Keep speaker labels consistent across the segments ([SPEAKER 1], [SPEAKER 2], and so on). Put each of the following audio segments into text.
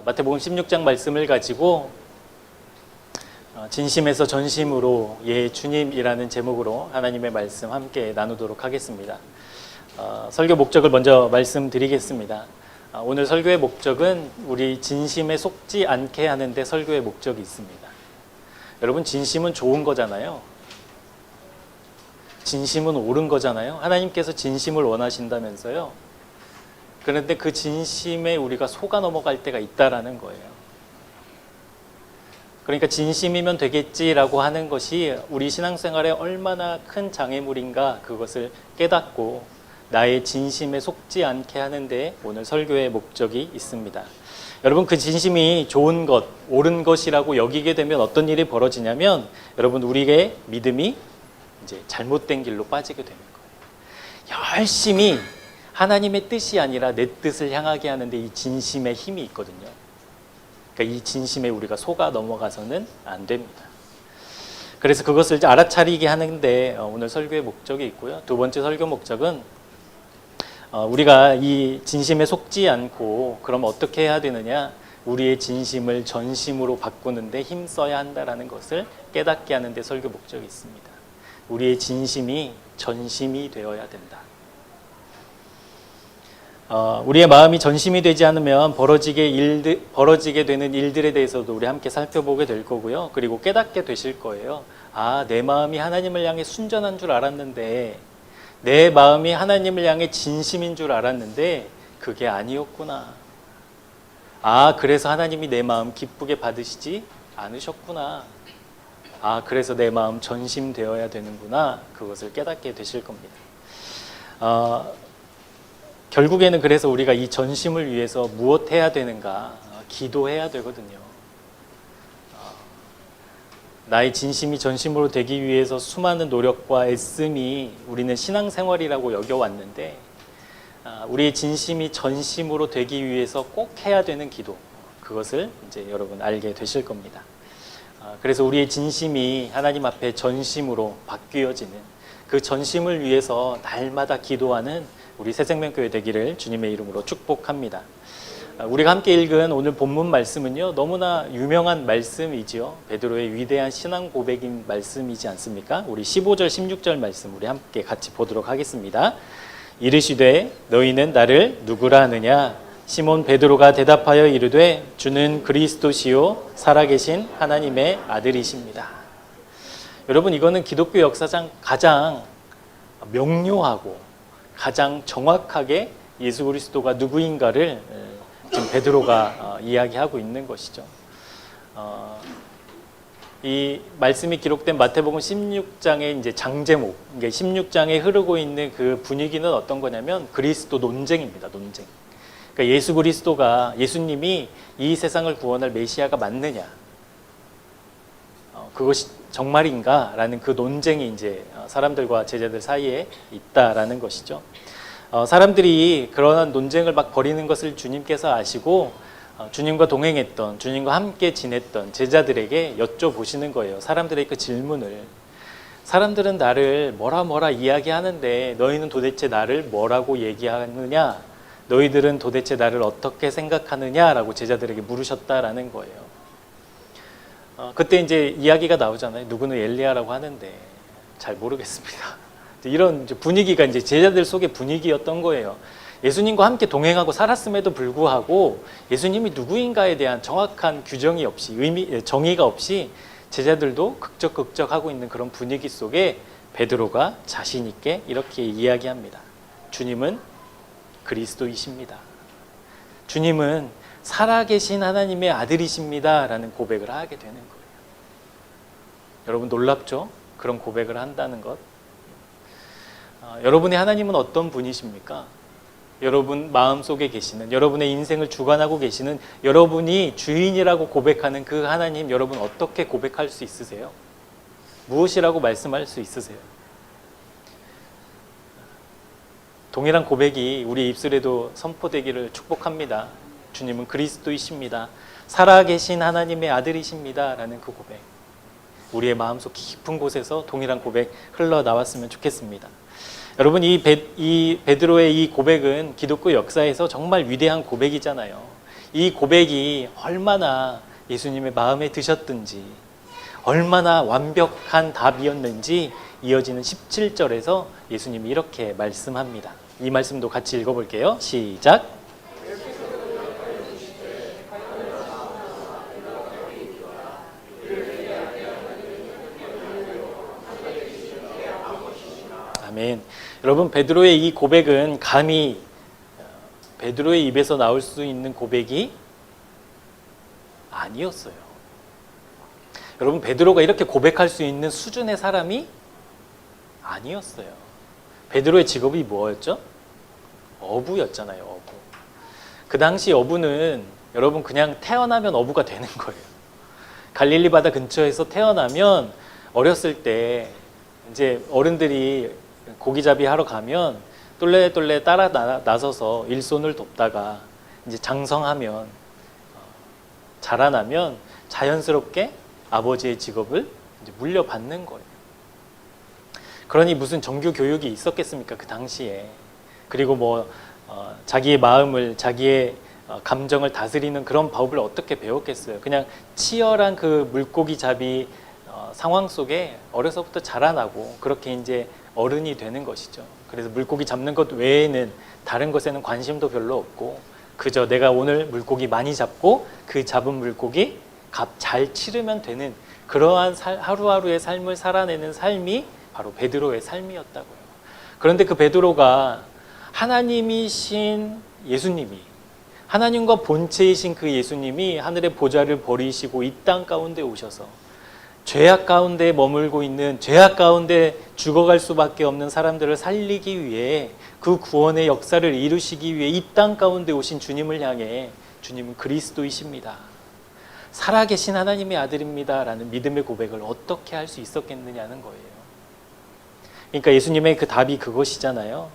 [SPEAKER 1] 마태복음 16장 말씀을 가지고 진심에서 전심으로 예 주님이라는 제목으로 하나님의 말씀 함께 나누도록 하겠습니다. 설교 목적을 먼저 말씀드리겠습니다. 오늘 설교의 목적은 우리 진심에 속지 않게 하는데 설교의 목적이 있습니다. 여러분, 진심은 좋은 거잖아요. 진심은 옳은 거잖아요. 하나님께서 진심을 원하신다면서요. 그런데 그 진심에 우리가 속아 넘어갈 때가 있다라는 거예요. 그러니까 진심이면 되겠지라고 하는 것이 우리 신앙생활에 얼마나 큰 장애물인가, 그것을 깨닫고 나의 진심에 속지 않게 하는데 오늘 설교의 목적이 있습니다. 여러분, 그 진심이 좋은 것, 옳은 것이라고 여기게 되면 어떤 일이 벌어지냐면, 여러분, 우리의 믿음이 이제 잘못된 길로 빠지게 되는 거예요. 열심히 하나님의 뜻이 아니라 내 뜻을 향하게 하는데 이 진심의 힘이 있거든요. 그러니까 이 진심에 우리가 속아 넘어가서는 안 됩니다. 그래서 그것을 이제 알아차리게 하는데 오늘 설교의 목적이 있고요. 두 번째 설교 목적은 우리가 이 진심에 속지 않고 그럼 어떻게 해야 되느냐, 우리의 진심을 전심으로 바꾸는데 힘써야 한다라는 것을 깨닫게 하는데 설교 목적이 있습니다. 우리의 진심이 전심이 되어야 된다. 우리의 마음이 전심이 되지 않으면 벌어지게 되는 일들에 대해서도 우리 함께 살펴보게 될 거고요. 그리고 깨닫게 되실 거예요. 내 마음이 하나님을 향해 순전한 줄 알았는데, 내 마음이 하나님을 향해 진심인 줄 알았는데 그게 아니었구나. 그래서 하나님이 내 마음 기쁘게 받으시지 않으셨구나. 그래서 내 마음 전심되어야 되는구나. 그것을 깨닫게 되실 겁니다. 결국에는 그래서 우리가 이 전심을 위해서 무엇 해야 되는가? 기도해야 되거든요. 나의 진심이 전심으로 되기 위해서 수많은 노력과 애씀이 우리는 신앙생활이라고 여겨왔는데, 우리의 진심이 전심으로 되기 위해서 꼭 해야 되는 기도, 그것을 이제 여러분 알게 되실 겁니다. 그래서 우리의 진심이 하나님 앞에 전심으로 바뀌어지는 그 전심을 위해서 날마다 기도하는 우리 새생명교회 되기를 주님의 이름으로 축복합니다. 우리가 함께 읽은 오늘 본문 말씀은요, 너무나 유명한 말씀이지요. 베드로의 위대한 신앙 고백인 말씀이지 않습니까? 우리 15절 16절 말씀 우리 함께 같이 보도록 하겠습니다. 이르시되 너희는 나를 누구라 하느냐? 시몬 베드로가 대답하여 이르되 주는 그리스도시요 살아계신 하나님의 아들이십니다. 여러분, 이거는 기독교 역사상 가장 명료하고 가장 정확하게 예수 그리스도가 누구인가를 지금 베드로가 이야기하고 있는 것이죠. 이 말씀이 기록된 마태복음 16장의 이제 장제목, 16장에 흐르고 있는 그 분위기는 어떤 거냐면 그리스도 논쟁입니다. 논쟁. 그러니까 예수 그리스도가, 예수님이 이 세상을 구원할 메시아가 맞느냐, 그것이 정말인가? 라는 그 논쟁이 이제 사람들과 제자들 사이에 있다라는 것이죠. 사람들이 그러한 논쟁을 막 벌이는 것을 주님께서 아시고 주님과 동행했던, 주님과 함께 지냈던 제자들에게 여쭤보시는 거예요. 사람들의 그 질문을. 사람들은 나를 뭐라 이야기하는데 너희는 도대체 나를 뭐라고 얘기하느냐? 너희들은 도대체 나를 어떻게 생각하느냐라고 제자들에게 물으셨다라는 거예요. 그때 이제 이야기가 나오잖아요. 누구는 엘리야라고 하는데 잘 모르겠습니다. 이런 분위기가 이제 제자들 속의 분위기였던 거예요. 예수님과 함께 동행하고 살았음에도 불구하고 예수님이 누구인가에 대한 정확한 규정이 없이, 정의가 없이 제자들도 극적하고 있는 그런 분위기 속에 베드로가 자신 있게 이렇게 이야기합니다. 주님은 그리스도이십니다. 주님은 살아계신 하나님의 아들이십니다. 라는 고백을 하게 되는 거예요. 여러분, 놀랍죠? 그런 고백을 한다는 것. 여러분의 하나님은 어떤 분이십니까? 여러분 마음속에 계시는, 여러분의 인생을 주관하고 계시는, 여러분이 주인이라고 고백하는 그 하나님, 여러분 어떻게 고백할 수 있으세요? 무엇이라고 말씀할 수 있으세요? 동일한 고백이 우리 입술에도 선포되기를 축복합니다. 주님은 그리스도이십니다. 살아계신 하나님의 아들이십니다. 라는 그 고백, 우리의 마음속 깊은 곳에서 동일한 고백 흘러나왔으면 좋겠습니다. 여러분, 이 베드로의 이 고백은 기독교 역사에서 정말 위대한 고백이잖아요. 이 고백이 얼마나 예수님의 마음에 드셨든지, 얼마나 완벽한 답이었는지 이어지는 17절에서 예수님이 이렇게 말씀합니다. 이 말씀도 같이 읽어볼게요. 시작. 아멘. 여러분, 베드로의 이 고백은 감히 베드로의 입에서 나올 수 있는 고백이 아니었어요. 여러분, 베드로가 이렇게 고백할 수 있는 수준의 사람이 아니었어요. 베드로의 직업이 뭐였죠? 어부였잖아요. 어부. 그 당시 어부는 여러분 그냥 태어나면 어부가 되는 거예요. 갈릴리 바다 근처에서 태어나면 어렸을 때 이제 어른들이 고기잡이 하러 가면 똘레똘레 따라 나서서 일손을 돕다가 이제 장성하면, 자라나면 자연스럽게 아버지의 직업을 이제 물려받는 거예요. 그러니 무슨 정규 교육이 있었겠습니까? 그 당시에. 그리고 뭐 자기의 마음을, 자기의 감정을 다스리는 그런 법을 어떻게 배웠겠어요? 그냥 치열한 그 물고기 잡이 상황 속에 어려서부터 자라나고 그렇게 이제 어른이 되는 것이죠. 그래서 물고기 잡는 것 외에는 다른 것에는 관심도 별로 없고 그저 내가 오늘 물고기 많이 잡고 그 잡은 물고기 값 잘 치르면 되는 그러한 하루하루의 삶을 살아내는 삶이 바로 베드로의 삶이었다고요. 그런데 그 베드로가 하나님이신 예수님이, 하나님과 본체이신 그 예수님이 하늘의 보좌를 버리시고 이 땅 가운데 오셔서 죄악 가운데 머물고 있는, 죄악 가운데 죽어갈 수밖에 없는 사람들을 살리기 위해, 그 구원의 역사를 이루시기 위해 이 땅 가운데 오신 주님을 향해 주님은 그리스도이십니다, 살아계신 하나님의 아들입니다 라는 믿음의 고백을 어떻게 할 수 있었겠느냐는 거예요. 그러니까 예수님의 그 답이 그것이잖아요.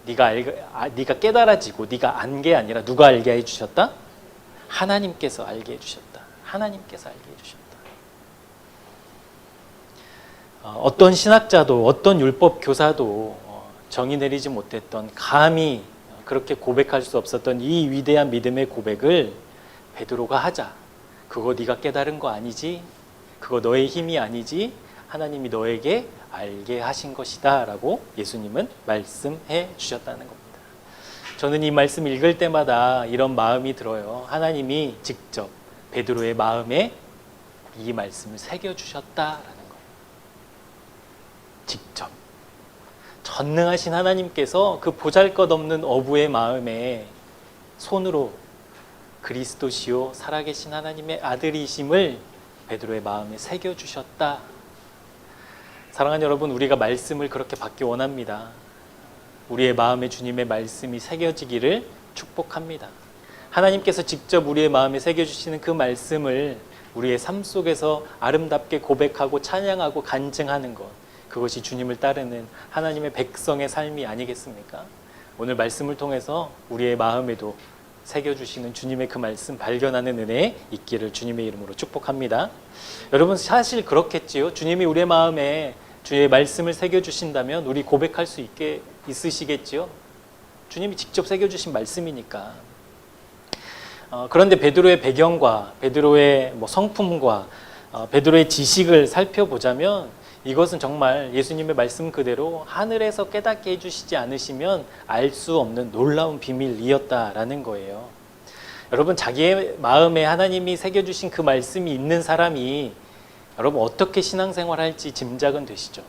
[SPEAKER 1] 네가 깨달아지고 네가 안 게 아니라 누가 알게 해주셨다? 하나님께서 알게 해주셨다. 하나님께서 알게 해주셨다. 어떤 신학자도, 어떤 율법 교사도 정의 내리지 못했던, 감히 그렇게 고백할 수 없었던 이 위대한 믿음의 고백을 베드로가 하자. 그거 네가 깨달은 거 아니지? 그거 너의 힘이 아니지? 하나님이 너에게 알게 하신 것이다 라고 예수님은 말씀해 주셨다는 겁니다. 저는 이 말씀 읽을 때마다 이런 마음이 들어요. 하나님이 직접 베드로의 마음에 이 말씀을 새겨주셨다라는 거예요. 직접. 전능하신 하나님께서 그 보잘것없는 어부의 마음에 손으로 그리스도시요 살아계신 하나님의 아들이심을 베드로의 마음에 새겨주셨다. 사랑하는 여러분, 우리가 말씀을 그렇게 받기 원합니다. 우리의 마음에 주님의 말씀이 새겨지기를 축복합니다. 하나님께서 직접 우리의 마음에 새겨주시는 그 말씀을 우리의 삶 속에서 아름답게 고백하고 찬양하고 간증하는 것, 그것이 주님을 따르는 하나님의 백성의 삶이 아니겠습니까? 오늘 말씀을 통해서 우리의 마음에도 새겨주시는 주님의 그 말씀 발견하는 은혜 있기를 주님의 이름으로 축복합니다. 여러분, 사실 그렇겠지요. 주님이 우리의 마음에 주의 말씀을 새겨주신다면 우리 고백할 수 있으시겠지요. 주님이 직접 새겨주신 말씀이니까. 그런데 베드로의 배경과 베드로의 성품과 베드로의 지식을 살펴보자면 이것은 정말 예수님의 말씀 그대로 하늘에서 깨닫게 해주시지 않으시면 알 수 없는 놀라운 비밀이었다라는 거예요. 여러분, 자기의 마음에 하나님이 새겨주신 그 말씀이 있는 사람이 여러분 어떻게 신앙생활할지 짐작은 되시죠?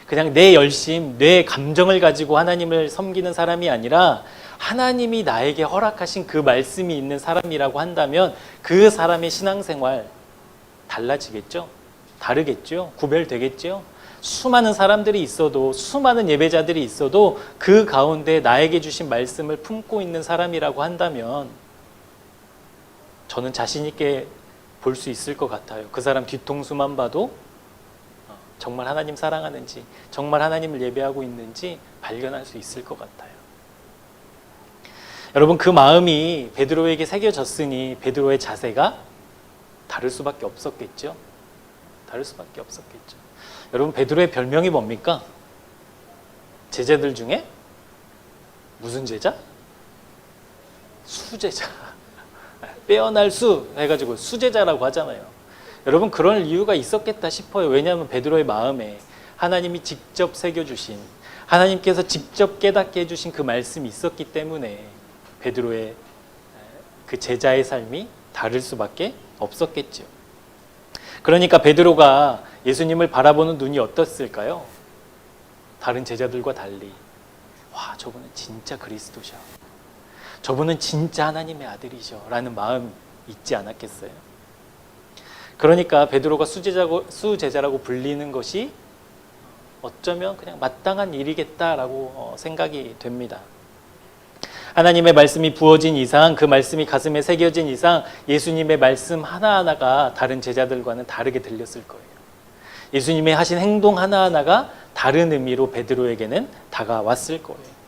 [SPEAKER 1] 그냥 내 열심, 내 감정을 가지고 하나님을 섬기는 사람이 아니라 하나님이 나에게 허락하신 그 말씀이 있는 사람이라고 한다면 그 사람의 신앙생활 달라지겠죠? 다르겠죠? 구별되겠죠? 수많은 사람들이 있어도, 수많은 예배자들이 있어도 그 가운데 나에게 주신 말씀을 품고 있는 사람이라고 한다면 저는 자신 있게 볼 수 있을 것 같아요. 그 사람 뒤통수만 봐도 정말 하나님 사랑하는지, 정말 하나님을 예배하고 있는지 발견할 수 있을 것 같아요. 여러분, 그 마음이 베드로에게 새겨졌으니 베드로의 자세가 다를 수밖에 없었겠죠? 다를 수밖에 없었겠죠. 여러분, 베드로의 별명이 뭡니까? 제자들 중에 무슨 제자? 수제자. 빼어날 수 해가지고 수제자라고 하잖아요. 여러분 그런 이유가 있었겠다 싶어요. 왜냐하면 베드로의 마음에 하나님이 직접 새겨주신, 하나님께서 직접 깨닫게 해주신 그 말씀이 있었기 때문에 베드로의 그 제자의 삶이 다를 수밖에 없었겠죠. 그러니까 베드로가 예수님을 바라보는 눈이 어떻을까요? 다른 제자들과 달리 와, 저분은 진짜 그리스도셔, 저분은 진짜 하나님의 아들이셔 라는 마음 있지 않았겠어요? 그러니까 베드로가 수제자라고 불리는 것이 어쩌면 그냥 마땅한 일이겠다라고 생각이 됩니다. 하나님의 말씀이 부어진 이상, 그 말씀이 가슴에 새겨진 이상 예수님의 말씀 하나하나가 다른 제자들과는 다르게 들렸을 거예요. 예수님의 하신 행동 하나하나가 다른 의미로 베드로에게는 다가왔을 거예요.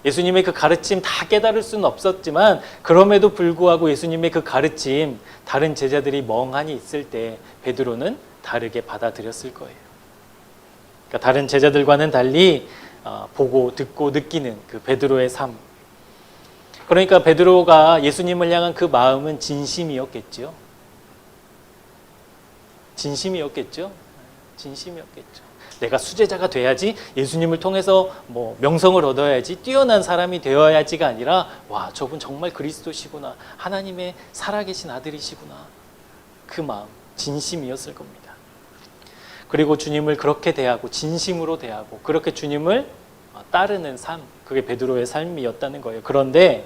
[SPEAKER 1] 예수님의 그 가르침 다 깨달을 수는 없었지만 그럼에도 불구하고 예수님의 그 가르침 다른 제자들이 멍하니 있을 때 베드로는 다르게 받아들였을 거예요. 그러니까 다른 제자들과는 달리 보고 듣고 느끼는 그 베드로의 삶. 그러니까 베드로가 예수님을 향한 그 마음은 진심이었겠죠. 진심이었겠죠. 내가 수제자가 돼야지, 예수님을 통해서 뭐 명성을 얻어야지, 뛰어난 사람이 되어야지가 아니라 와, 저분 정말 그리스도시구나, 하나님의 살아계신 아들이시구나, 그 마음, 진심이었을 겁니다. 그리고 주님을 그렇게 대하고 진심으로 대하고 그렇게 주님을 따르는 삶, 그게 베드로의 삶이었다는 거예요. 그런데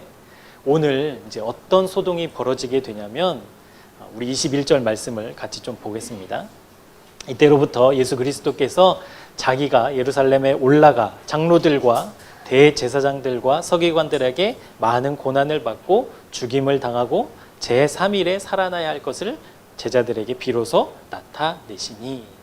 [SPEAKER 1] 오늘 이제 어떤 소동이 벌어지게 되냐면 우리 21절 말씀을 같이 좀 보겠습니다. 이때로부터 예수 그리스도께서 자기가 예루살렘에 올라가 장로들과 대제사장들과 서기관들에게 많은 고난을 받고 죽임을 당하고 제3일에 살아나야 할 것을 제자들에게 비로소 나타내시니.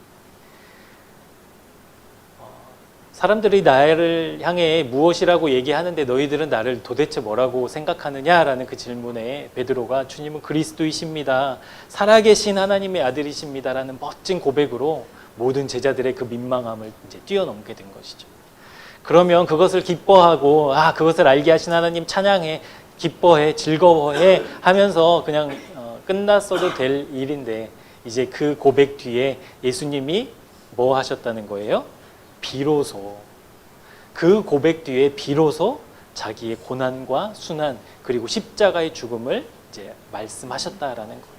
[SPEAKER 1] 사람들이 나를 향해 무엇이라고 얘기하는데 너희들은 나를 도대체 뭐라고 생각하느냐라는 그 질문에 베드로가 주님은 그리스도이십니다, 살아계신 하나님의 아들이십니다라는 멋진 고백으로 모든 제자들의 그 민망함을 이제 뛰어넘게 된 것이죠. 그러면 그것을 기뻐하고 그것을 알게 하신 하나님 찬양해, 기뻐해, 즐거워해 하면서 그냥 끝났어도 될 일인데 이제 그 고백 뒤에 예수님이 뭐 하셨다는 거예요? 비로소, 그 고백 뒤에 비로소 자기의 고난과 순환 그리고 십자가의 죽음을 이제 말씀하셨다라는 거예요.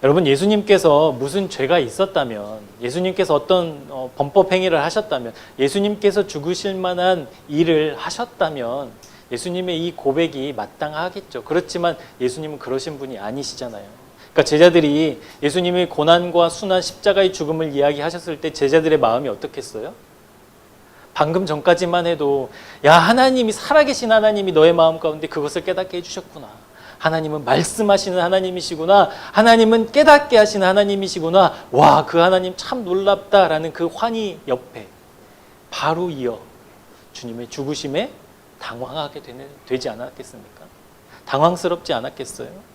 [SPEAKER 1] 여러분, 예수님께서 무슨 죄가 있었다면, 예수님께서 어떤 범법 행위를 하셨다면, 예수님께서 죽으실 만한 일을 하셨다면 예수님의 이 고백이 마땅하겠죠. 그렇지만 예수님은 그러신 분이 아니시잖아요. 그러니까 제자들이 예수님의 고난과 순환 십자가의 죽음을 이야기하셨을 때 제자들의 마음이 어떻겠어요? 방금 전까지만 해도 야, 하나님이 살아계신 하나님이 너의 마음 가운데 그것을 깨닫게 해주셨구나, 하나님은 말씀하시는 하나님이시구나, 하나님은 깨닫게 하시는 하나님이시구나, 와, 그 하나님 참 놀랍다라는 그 환희 옆에 바로 이어 주님의 죽으심에 당황하게 되지 않았겠습니까? 당황스럽지 않았겠어요?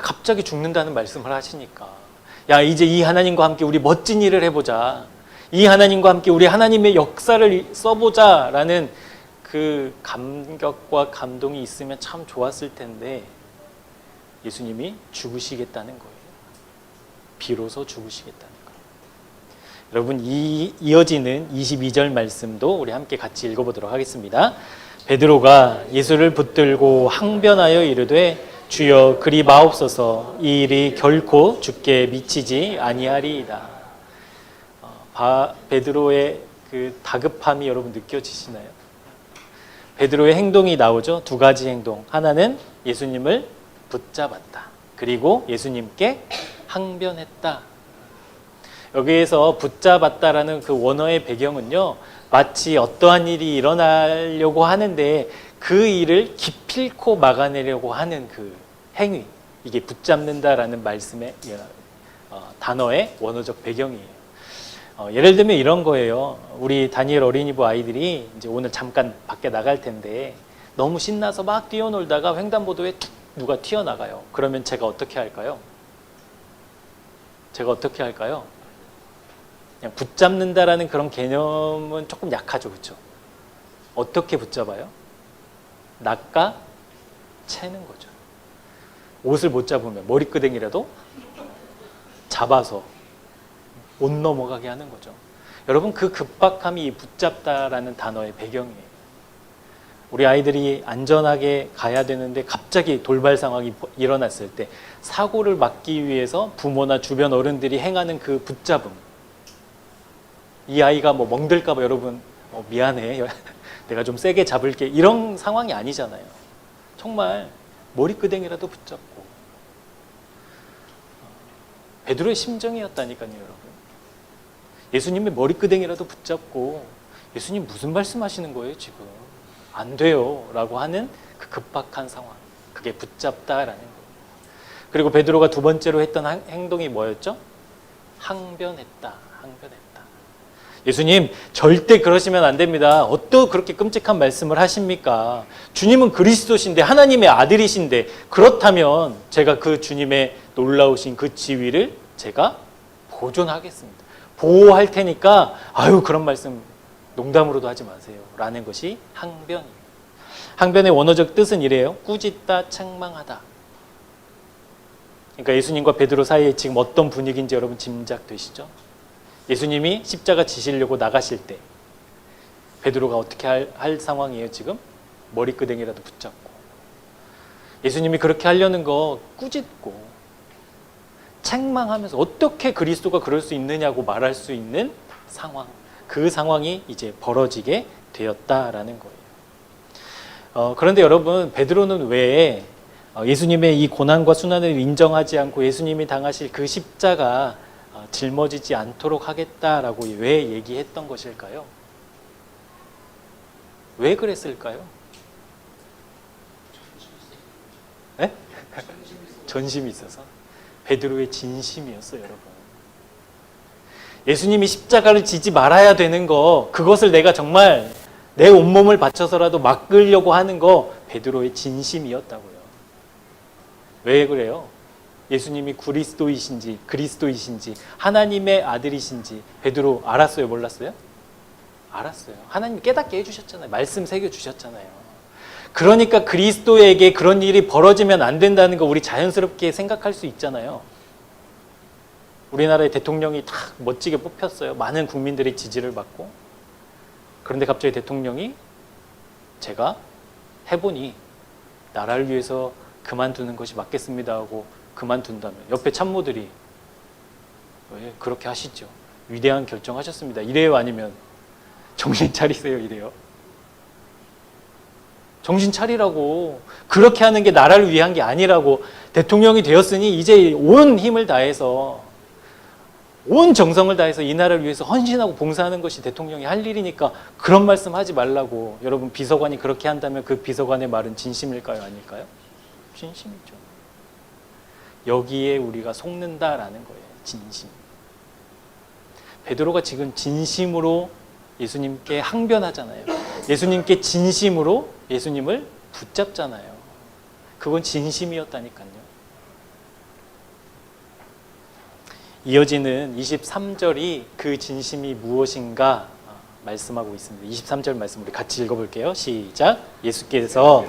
[SPEAKER 1] 갑자기 죽는다는 말씀을 하시니까 야, 이제 이 하나님과 함께 우리 멋진 일을 해보자, 이 하나님과 함께 우리 하나님의 역사를 써보자 라는 그 감격과 감동이 있으면 참 좋았을 텐데 예수님이 죽으시겠다는 거예요. 비로소 죽으시겠다는 거예요. 여러분, 이 이어지는 22절 말씀도 우리 함께 같이 읽어보도록 하겠습니다. 베드로가 예수를 붙들고 항변하여 이르되 주여 그리 마옵소서, 이 일이 결코 주께 미치지 아니하리이다. 베드로의 그 다급함이 여러분 느껴지시나요? 베드로의 행동이 나오죠. 두 가지 행동. 하나는 예수님을 붙잡았다. 그리고 예수님께 항변했다. 여기에서 붙잡았다라는 그 원어의 배경은요, 마치 어떠한 일이 일어나려고 하는데 그 일을 기필코 막아내려고 하는 그 행위, 이게 붙잡는다라는 말씀의 단어의 원어적 배경이에요. 예를 들면 이런 거예요. 우리 다니엘 어린이부 아이들이 이제 오늘 잠깐 밖에 나갈 텐데 너무 신나서 막 뛰어놀다가 횡단보도에 툭 누가 튀어나가요. 그러면 제가 어떻게 할까요? 그냥 붙잡는다라는 그런 개념은 조금 약하죠, 그렇죠? 어떻게 붙잡아요? 낚아 채는 거죠. 옷을 못 잡으면 머리끄댕이라도 잡아서 못 넘어가게 하는 거죠. 여러분, 그 급박함이 이 붙잡다라는 단어의 배경이에요. 우리 아이들이 안전하게 가야 되는데 갑자기 돌발 상황이 일어났을 때 사고를 막기 위해서 부모나 주변 어른들이 행하는 그 붙잡음. 이 아이가 뭐 멍들까 봐 여러분 미안해. 내가 좀 세게 잡을게. 이런 상황이 아니잖아요. 정말 머리끄댕이라도 붙잡고. 베드로의 심정이었다니까요, 여러분. 예수님의 머리끄댕이라도 붙잡고 예수님 무슨 말씀하시는 거예요, 지금? 안 돼요 라고 하는 그 급박한 상황, 그게 붙잡다라는 거예요. 그리고 베드로가 두 번째로 했던 행동이 뭐였죠? 항변했다. 예수님, 절대 그러시면 안 됩니다. 어떤 그렇게 끔찍한 말씀을 하십니까? 주님은 그리스도신데, 하나님의 아들이신데, 그렇다면 제가 그 주님의 놀라우신 그 지위를 제가 보존하겠습니다. 보호할 테니까 아유, 그런 말씀 농담으로도 하지 마세요 라는 것이 항변이에요. 항변의 원어적 뜻은 이래요. 꾸짖다, 책망하다. 그러니까 예수님과 베드로 사이에 지금 어떤 분위기인지 여러분 짐작되시죠? 예수님이 십자가 지시려고 나가실 때 베드로가 어떻게 할 상황이에요 지금? 머리끄댕이라도 붙잡고. 예수님이 그렇게 하려는 거 꾸짖고 책망하면서 어떻게 그리스도가 그럴 수 있느냐고 말할 수 있는 상황. 그 상황이 이제 벌어지게 되었다라는 거예요. 그런데 여러분, 베드로는 왜 예수님의 이 고난과 순환을 인정하지 않고 예수님이 당하실 그 십자가 짊어지지 않도록 하겠다라고 왜 얘기했던 것일까요? 왜 그랬을까요? 네? 전심이 있어서. 베드로의 진심이었어요, 여러분. 예수님이 십자가를 지지 말아야 되는 거, 그것을 내가 정말 내 온몸을 바쳐서라도 막으려고 하는 거, 베드로의 진심이었다고요. 왜 그래요? 예수님이 그리스도이신지 하나님의 아들이신지 베드로 알았어요, 몰랐어요? 알았어요. 하나님 깨닫게 해주셨잖아요. 말씀 새겨주셨잖아요. 그러니까 그리스도에게 그런 일이 벌어지면 안 된다는 거 우리 자연스럽게 생각할 수 있잖아요. 우리나라의 대통령이 다 멋지게 뽑혔어요. 많은 국민들의 지지를 받고. 그런데 갑자기 대통령이 제가 해보니 나라를 위해서 그만두는 것이 맞겠습니다 하고 그만둔다면 옆에 참모들이 왜 그렇게 하시죠? 위대한 결정하셨습니다. 이래요, 아니면 정신 차리세요, 이래요? 정신 차리라고. 그렇게 하는 게 나라를 위한 게 아니라고. 대통령이 되었으니 이제 온 힘을 다해서, 온 정성을 다해서 이 나라를 위해서 헌신하고 봉사하는 것이 대통령이 할 일이니까 그런 말씀 하지 말라고. 여러분, 비서관이 그렇게 한다면 그 비서관의 말은 진심일까요, 아닐까요? 진심이죠. 여기에 우리가 속는다라는 거예요. 진심. 베드로가 지금 진심으로 예수님께 항변하잖아요. 예수님께 진심으로 예수님을 붙잡잖아요. 그건 진심이었다니까요. 이어지는 23절이 그 진심이 무엇인가 말씀하고 있습니다. 23절 말씀 우리 같이 읽어볼게요. 시작. 예수께서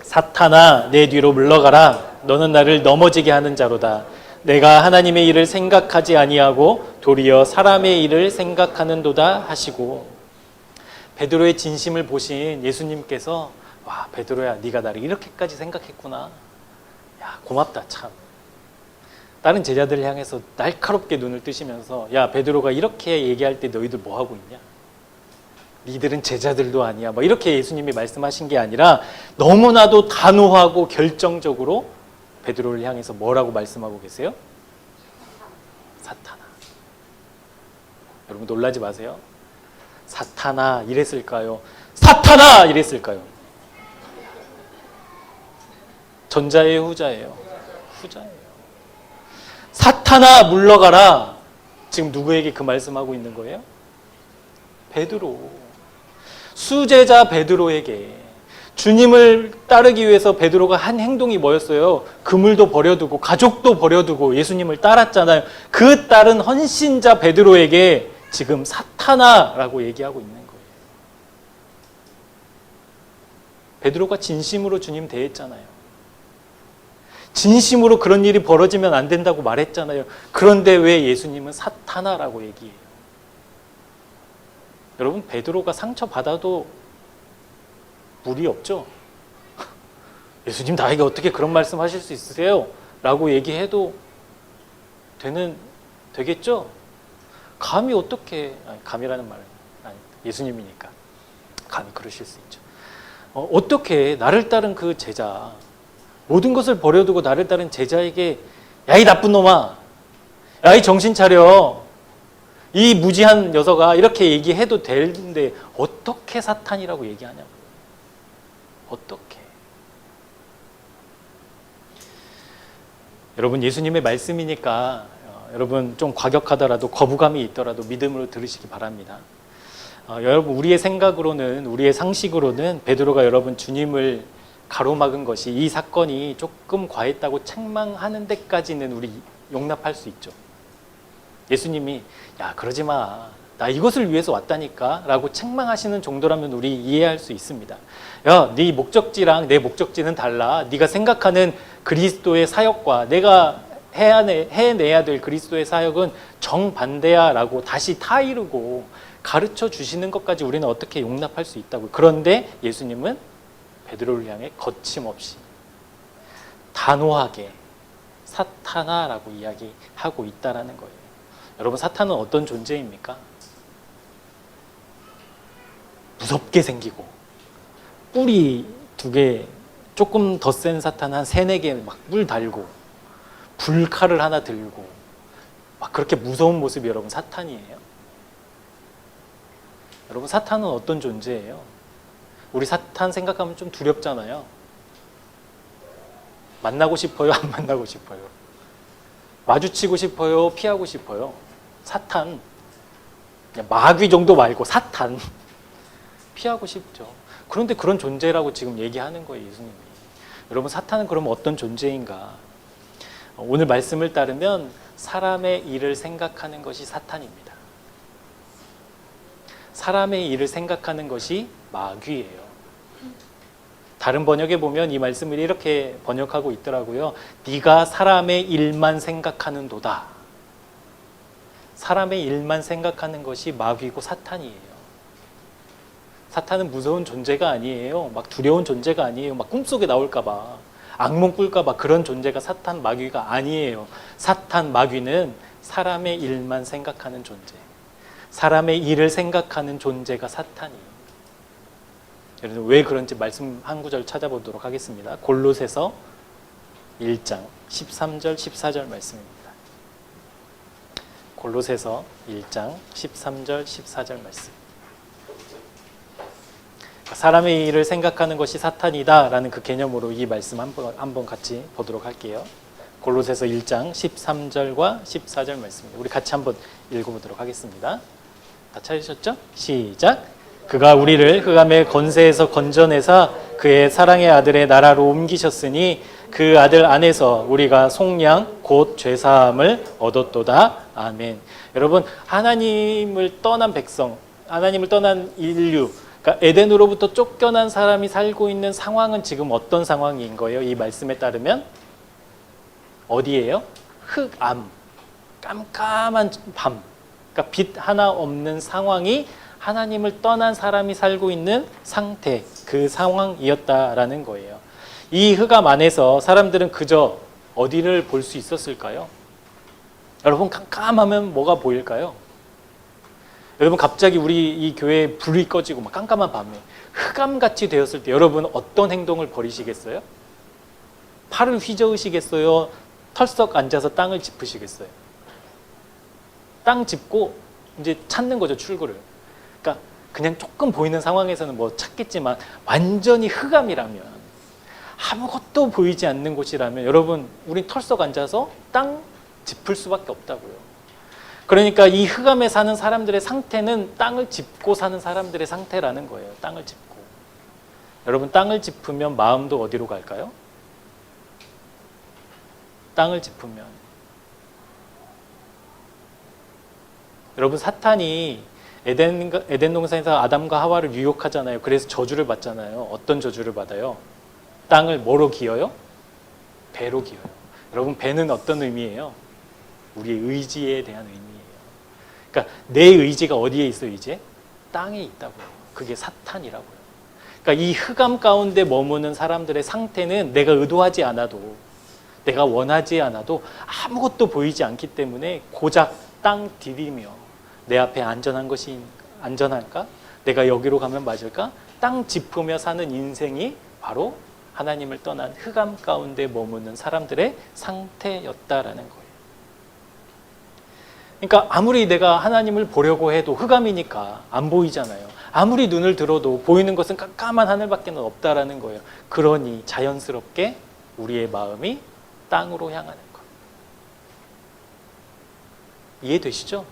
[SPEAKER 1] 사탄아, 내 뒤로 물러가라. 너는 나를 넘어지게 하는 자로다. 내가 하나님의 일을 생각하지 아니하고 도리어 사람의 일을 생각하는도다 하시고. 베드로의 진심을 보신 예수님께서 와, 베드로야, 네가 나를 이렇게까지 생각했구나. 야, 고맙다 참. 다른 제자들을 향해서 날카롭게 눈을 뜨시면서 야, 베드로가 이렇게 얘기할 때 너희들 뭐 하고 있냐? 니들은 제자들도 아니야. 뭐 이렇게 예수님이 말씀하신 게 아니라 너무나도 단호하고 결정적으로 베드로를 향해서 뭐라고 말씀하고 계세요? 사탄아. 여러분 놀라지 마세요. 사탄아 이랬을까요? 사탄아 이랬을까요? 전자예요, 후자예요? 후자예요. 사탄아 물러가라. 지금 누구에게 그 말씀하고 있는 거예요? 베드로. 수제자 베드로에게. 주님을 따르기 위해서 베드로가 한 행동이 뭐였어요? 그물도 버려두고 가족도 버려두고 예수님을 따랐잖아요. 그 따른 헌신자 베드로에게 지금 사탄아라고 얘기하고 있는 거예요. 베드로가 진심으로 주님 대했잖아요. 진심으로 그런 일이 벌어지면 안 된다고 말했잖아요. 그런데 왜 예수님은 사탄아라고 얘기해요? 여러분, 베드로가 상처받아도 무리 없죠? 예수님 나에게 어떻게 그런 말씀 하실 수 있으세요? 라고 얘기해도 되겠죠? 감히 어떻게, 감이라는 말은 예수님이니까 감히 그러실 수 있죠. 어떻게 나를 따른 그 제자, 모든 것을 버려두고 나를 따른 제자에게 야, 이 나쁜 놈아, 야, 이 정신 차려, 이 무지한 녀석아, 이렇게 얘기해도 되는데 어떻게 사탄이라고 얘기하냐고. 어떻게. 여러분, 예수님의 말씀이니까 여러분 좀 과격하더라도 거부감이 있더라도 믿음으로 들으시기 바랍니다. 여러분, 우리의 생각으로는, 우리의 상식으로는 베드로가 여러분 주님을 가로막은 것이, 이 사건이 조금 과했다고 책망하는 데까지는 우리 용납할 수 있죠. 예수님이 야, 그러지 마, 나 이것을 위해서 왔다니까 라고 책망하시는 정도라면 우리 이해할 수 있습니다. 야, 네 목적지랑 내 목적지는 달라. 네가 생각하는 그리스도의 사역과 내가 해내야 될 그리스도의 사역은 정반대야 라고 다시 타이르고 가르쳐 주시는 것까지 우리는 어떻게 용납할 수 있다고요. 그런데 예수님은 베드로를 향해 거침없이 단호하게 사탄아라고 이야기하고 있다라는 거예요. 여러분, 사탄은 어떤 존재입니까? 무섭게 생기고 뿔이 2개, 조금 더 센 사탄 한 3-4개 막 뿔 달고 불칼을 하나 들고 막 그렇게 무서운 모습이 여러분 사탄이에요. 여러분, 사탄은 어떤 존재예요? 우리 사탄 생각하면 좀 두렵잖아요. 만나고 싶어요? 안 만나고 싶어요? 마주치고 싶어요? 피하고 싶어요? 사탄, 그냥 마귀 정도 말고 사탄 피하고 싶죠. 그런데 그런 존재라고 지금 얘기하는 거예요, 예수님이. 여러분, 사탄은 그러면 어떤 존재인가? 오늘 말씀을 따르면 사람의 일을 생각하는 것이 사탄입니다. 사람의 일을 생각하는 것이 마귀예요. 다른 번역에 보면 이 말씀을 이렇게 번역하고 있더라고요. 네가 사람의 일만 생각하는도다. 사람의 일만 생각하는 것이 마귀고 사탄이에요. 사탄은 무서운 존재가 아니에요. 막 두려운 존재가 아니에요. 막 꿈속에 나올까 봐, 악몽 꿀까 봐 그런 존재가 사탄, 마귀가 아니에요. 사탄, 마귀는 사람의 일만 생각하는 존재, 사람의 일을 생각하는 존재가 사탄이에요. 여러분, 왜 그런지 말씀 한 구절 찾아보도록 하겠습니다. 골로새서 1장 13절 14절 말씀입니다. 골로새서 1장 13절 14절 말씀. 사람의 일을 생각하는 것이 사탄이다 라는 그 개념으로 이 말씀 한번 같이 보도록 할게요. 골로새서 1장 13절과 14절 말씀입니다. 우리 같이 한번 읽어보도록 하겠습니다. 다 찾으셨죠? 시작! 그가 우리를 흑암의 권세에서 건져내사 그의 사랑의 아들의 나라로 옮기셨으니 그 아들 안에서 우리가 속량 곧 죄사함을 얻었도다. 아멘. 여러분, 하나님을 떠난 백성, 하나님을 떠난 인류, 그러니까 에덴으로부터 쫓겨난 사람이 살고 있는 상황은 지금 어떤 상황인 거예요? 이 말씀에 따르면 어디예요? 흑암, 깜깜한 밤, 그러니까 빛 하나 없는 상황이 하나님을 떠난 사람이 살고 있는 상태, 그 상황이었다라는 거예요. 이 흑암 안에서 사람들은 그저 어디를 볼 수 있었을까요? 여러분, 깜깜하면 뭐가 보일까요? 여러분, 갑자기 우리 이 교회에 불이 꺼지고 막 깜깜한 밤에 흑암같이 되었을 때 여러분 어떤 행동을 벌이시겠어요? 팔을 휘저으시겠어요? 털썩 앉아서 땅을 짚으시겠어요? 땅 짚고 이제 찾는 거죠, 출구를. 그러니까 그냥 조금 보이는 상황에서는 뭐 찾겠지만 완전히 흑암이라면, 아무것도 보이지 않는 곳이라면 여러분, 우린 털썩 앉아서 땅 짚을 수밖에 없다고요. 그러니까 이 흑암에 사는 사람들의 상태는 땅을 짚고 사는 사람들의 상태라는 거예요. 땅을 짚고. 여러분, 땅을 짚으면 마음도 어디로 갈까요? 땅을 짚으면. 여러분, 사탄이 에덴 동산에서 아담과 하와를 유혹하잖아요. 그래서 저주를 받잖아요. 어떤 저주를 받아요? 땅을 뭐로 기어요? 배로 기어요. 여러분, 배는 어떤 의미예요? 우리의 의지에 대한 의미예요. 그러니까 내 의지가 어디에 있어요, 이제? 땅에 있다고요. 그게 사탄이라고요. 그러니까 이 흑암 가운데 머무는 사람들의 상태는 내가 의도하지 않아도, 내가 원하지 않아도 아무것도 보이지 않기 때문에 고작 땅 디디며 내 앞에 안전할까? 내가 여기로 가면 맞을까? 땅 짚으며 사는 인생이 바로 하나님을 떠난 흑암 가운데 머무는 사람들의 상태였다라는 거예요. 그러니까 아무리 내가 하나님을 보려고 해도 흑암이니까 안 보이잖아요. 아무리 눈을 들어도 보이는 것은 깜깜한 하늘밖에 없다라는 거예요. 그러니 자연스럽게 우리의 마음이 땅으로 향하는 것. 이해되시죠?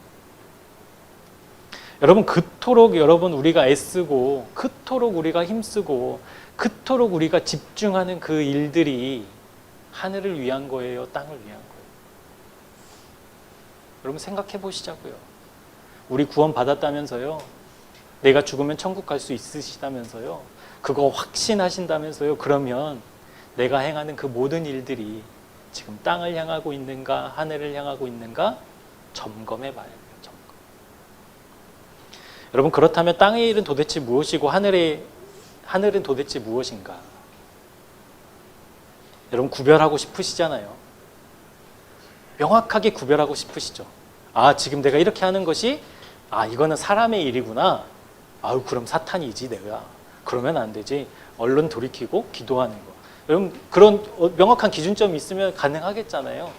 [SPEAKER 1] 여러분, 그토록 우리가 애쓰고, 그토록 우리가 힘쓰고, 그토록 우리가 집중하는 그 일들이 하늘을 위한 거예요, 땅을 위한 거예요? 여러분, 생각해 보시자고요. 우리 구원 받았다면서요? 내가 죽으면 천국 갈 수 있으시다면서요? 그거 확신하신다면서요? 그러면 내가 행하는 그 모든 일들이 지금 땅을 향하고 있는가, 하늘을 향하고 있는가 점검해 봐야 돼요. 점검. 여러분, 그렇다면 땅의 일은 도대체 무엇이고 하늘은 도대체 무엇인가? 여러분, 구별하고 싶으시잖아요. 명확하게 구별하고 싶으시죠. 아, 지금 내가 이렇게 하는 것이, 아, 이거는 사람의 일이구나. 아유, 그럼 사탄이지 내가. 그러면 안 되지. 얼른 돌이키고 기도하는 거. 여러분, 그런 명확한 기준점이 있으면 가능하겠잖아요.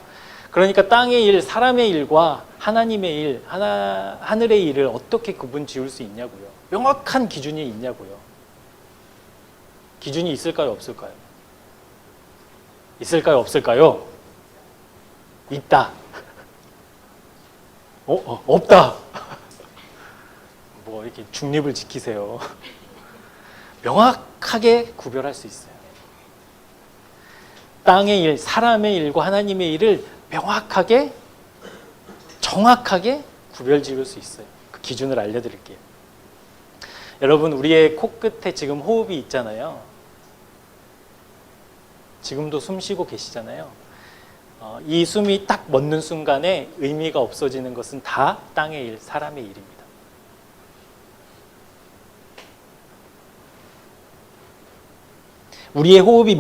[SPEAKER 1] 그러니까 땅의 일, 사람의 일과 하나님의 일, 하늘의 일을 어떻게 구분 지을 수 있냐고요. 명확한 기준이 있냐고요. 기준이 있을까요, 없을까요? 있을까요, 없을까요? 있다. 없다. 뭐 이렇게 중립을 지키세요. 명확하게 구별할 수 있어요. 땅의 일, 사람의 일과 하나님의 일을 명확하게, 정확하게 구별 지을 수 있어요. 그 기준을 알려드릴게요. 여러분, 우리의 코끝에 지금 호흡이 있잖아요. 지금도 숨 쉬고 계시잖아요. 이 숨이 딱 멎는 순간에 의미가 없어지는 것은 다 땅의 일, 사람의 일입니다. 우리의 호흡이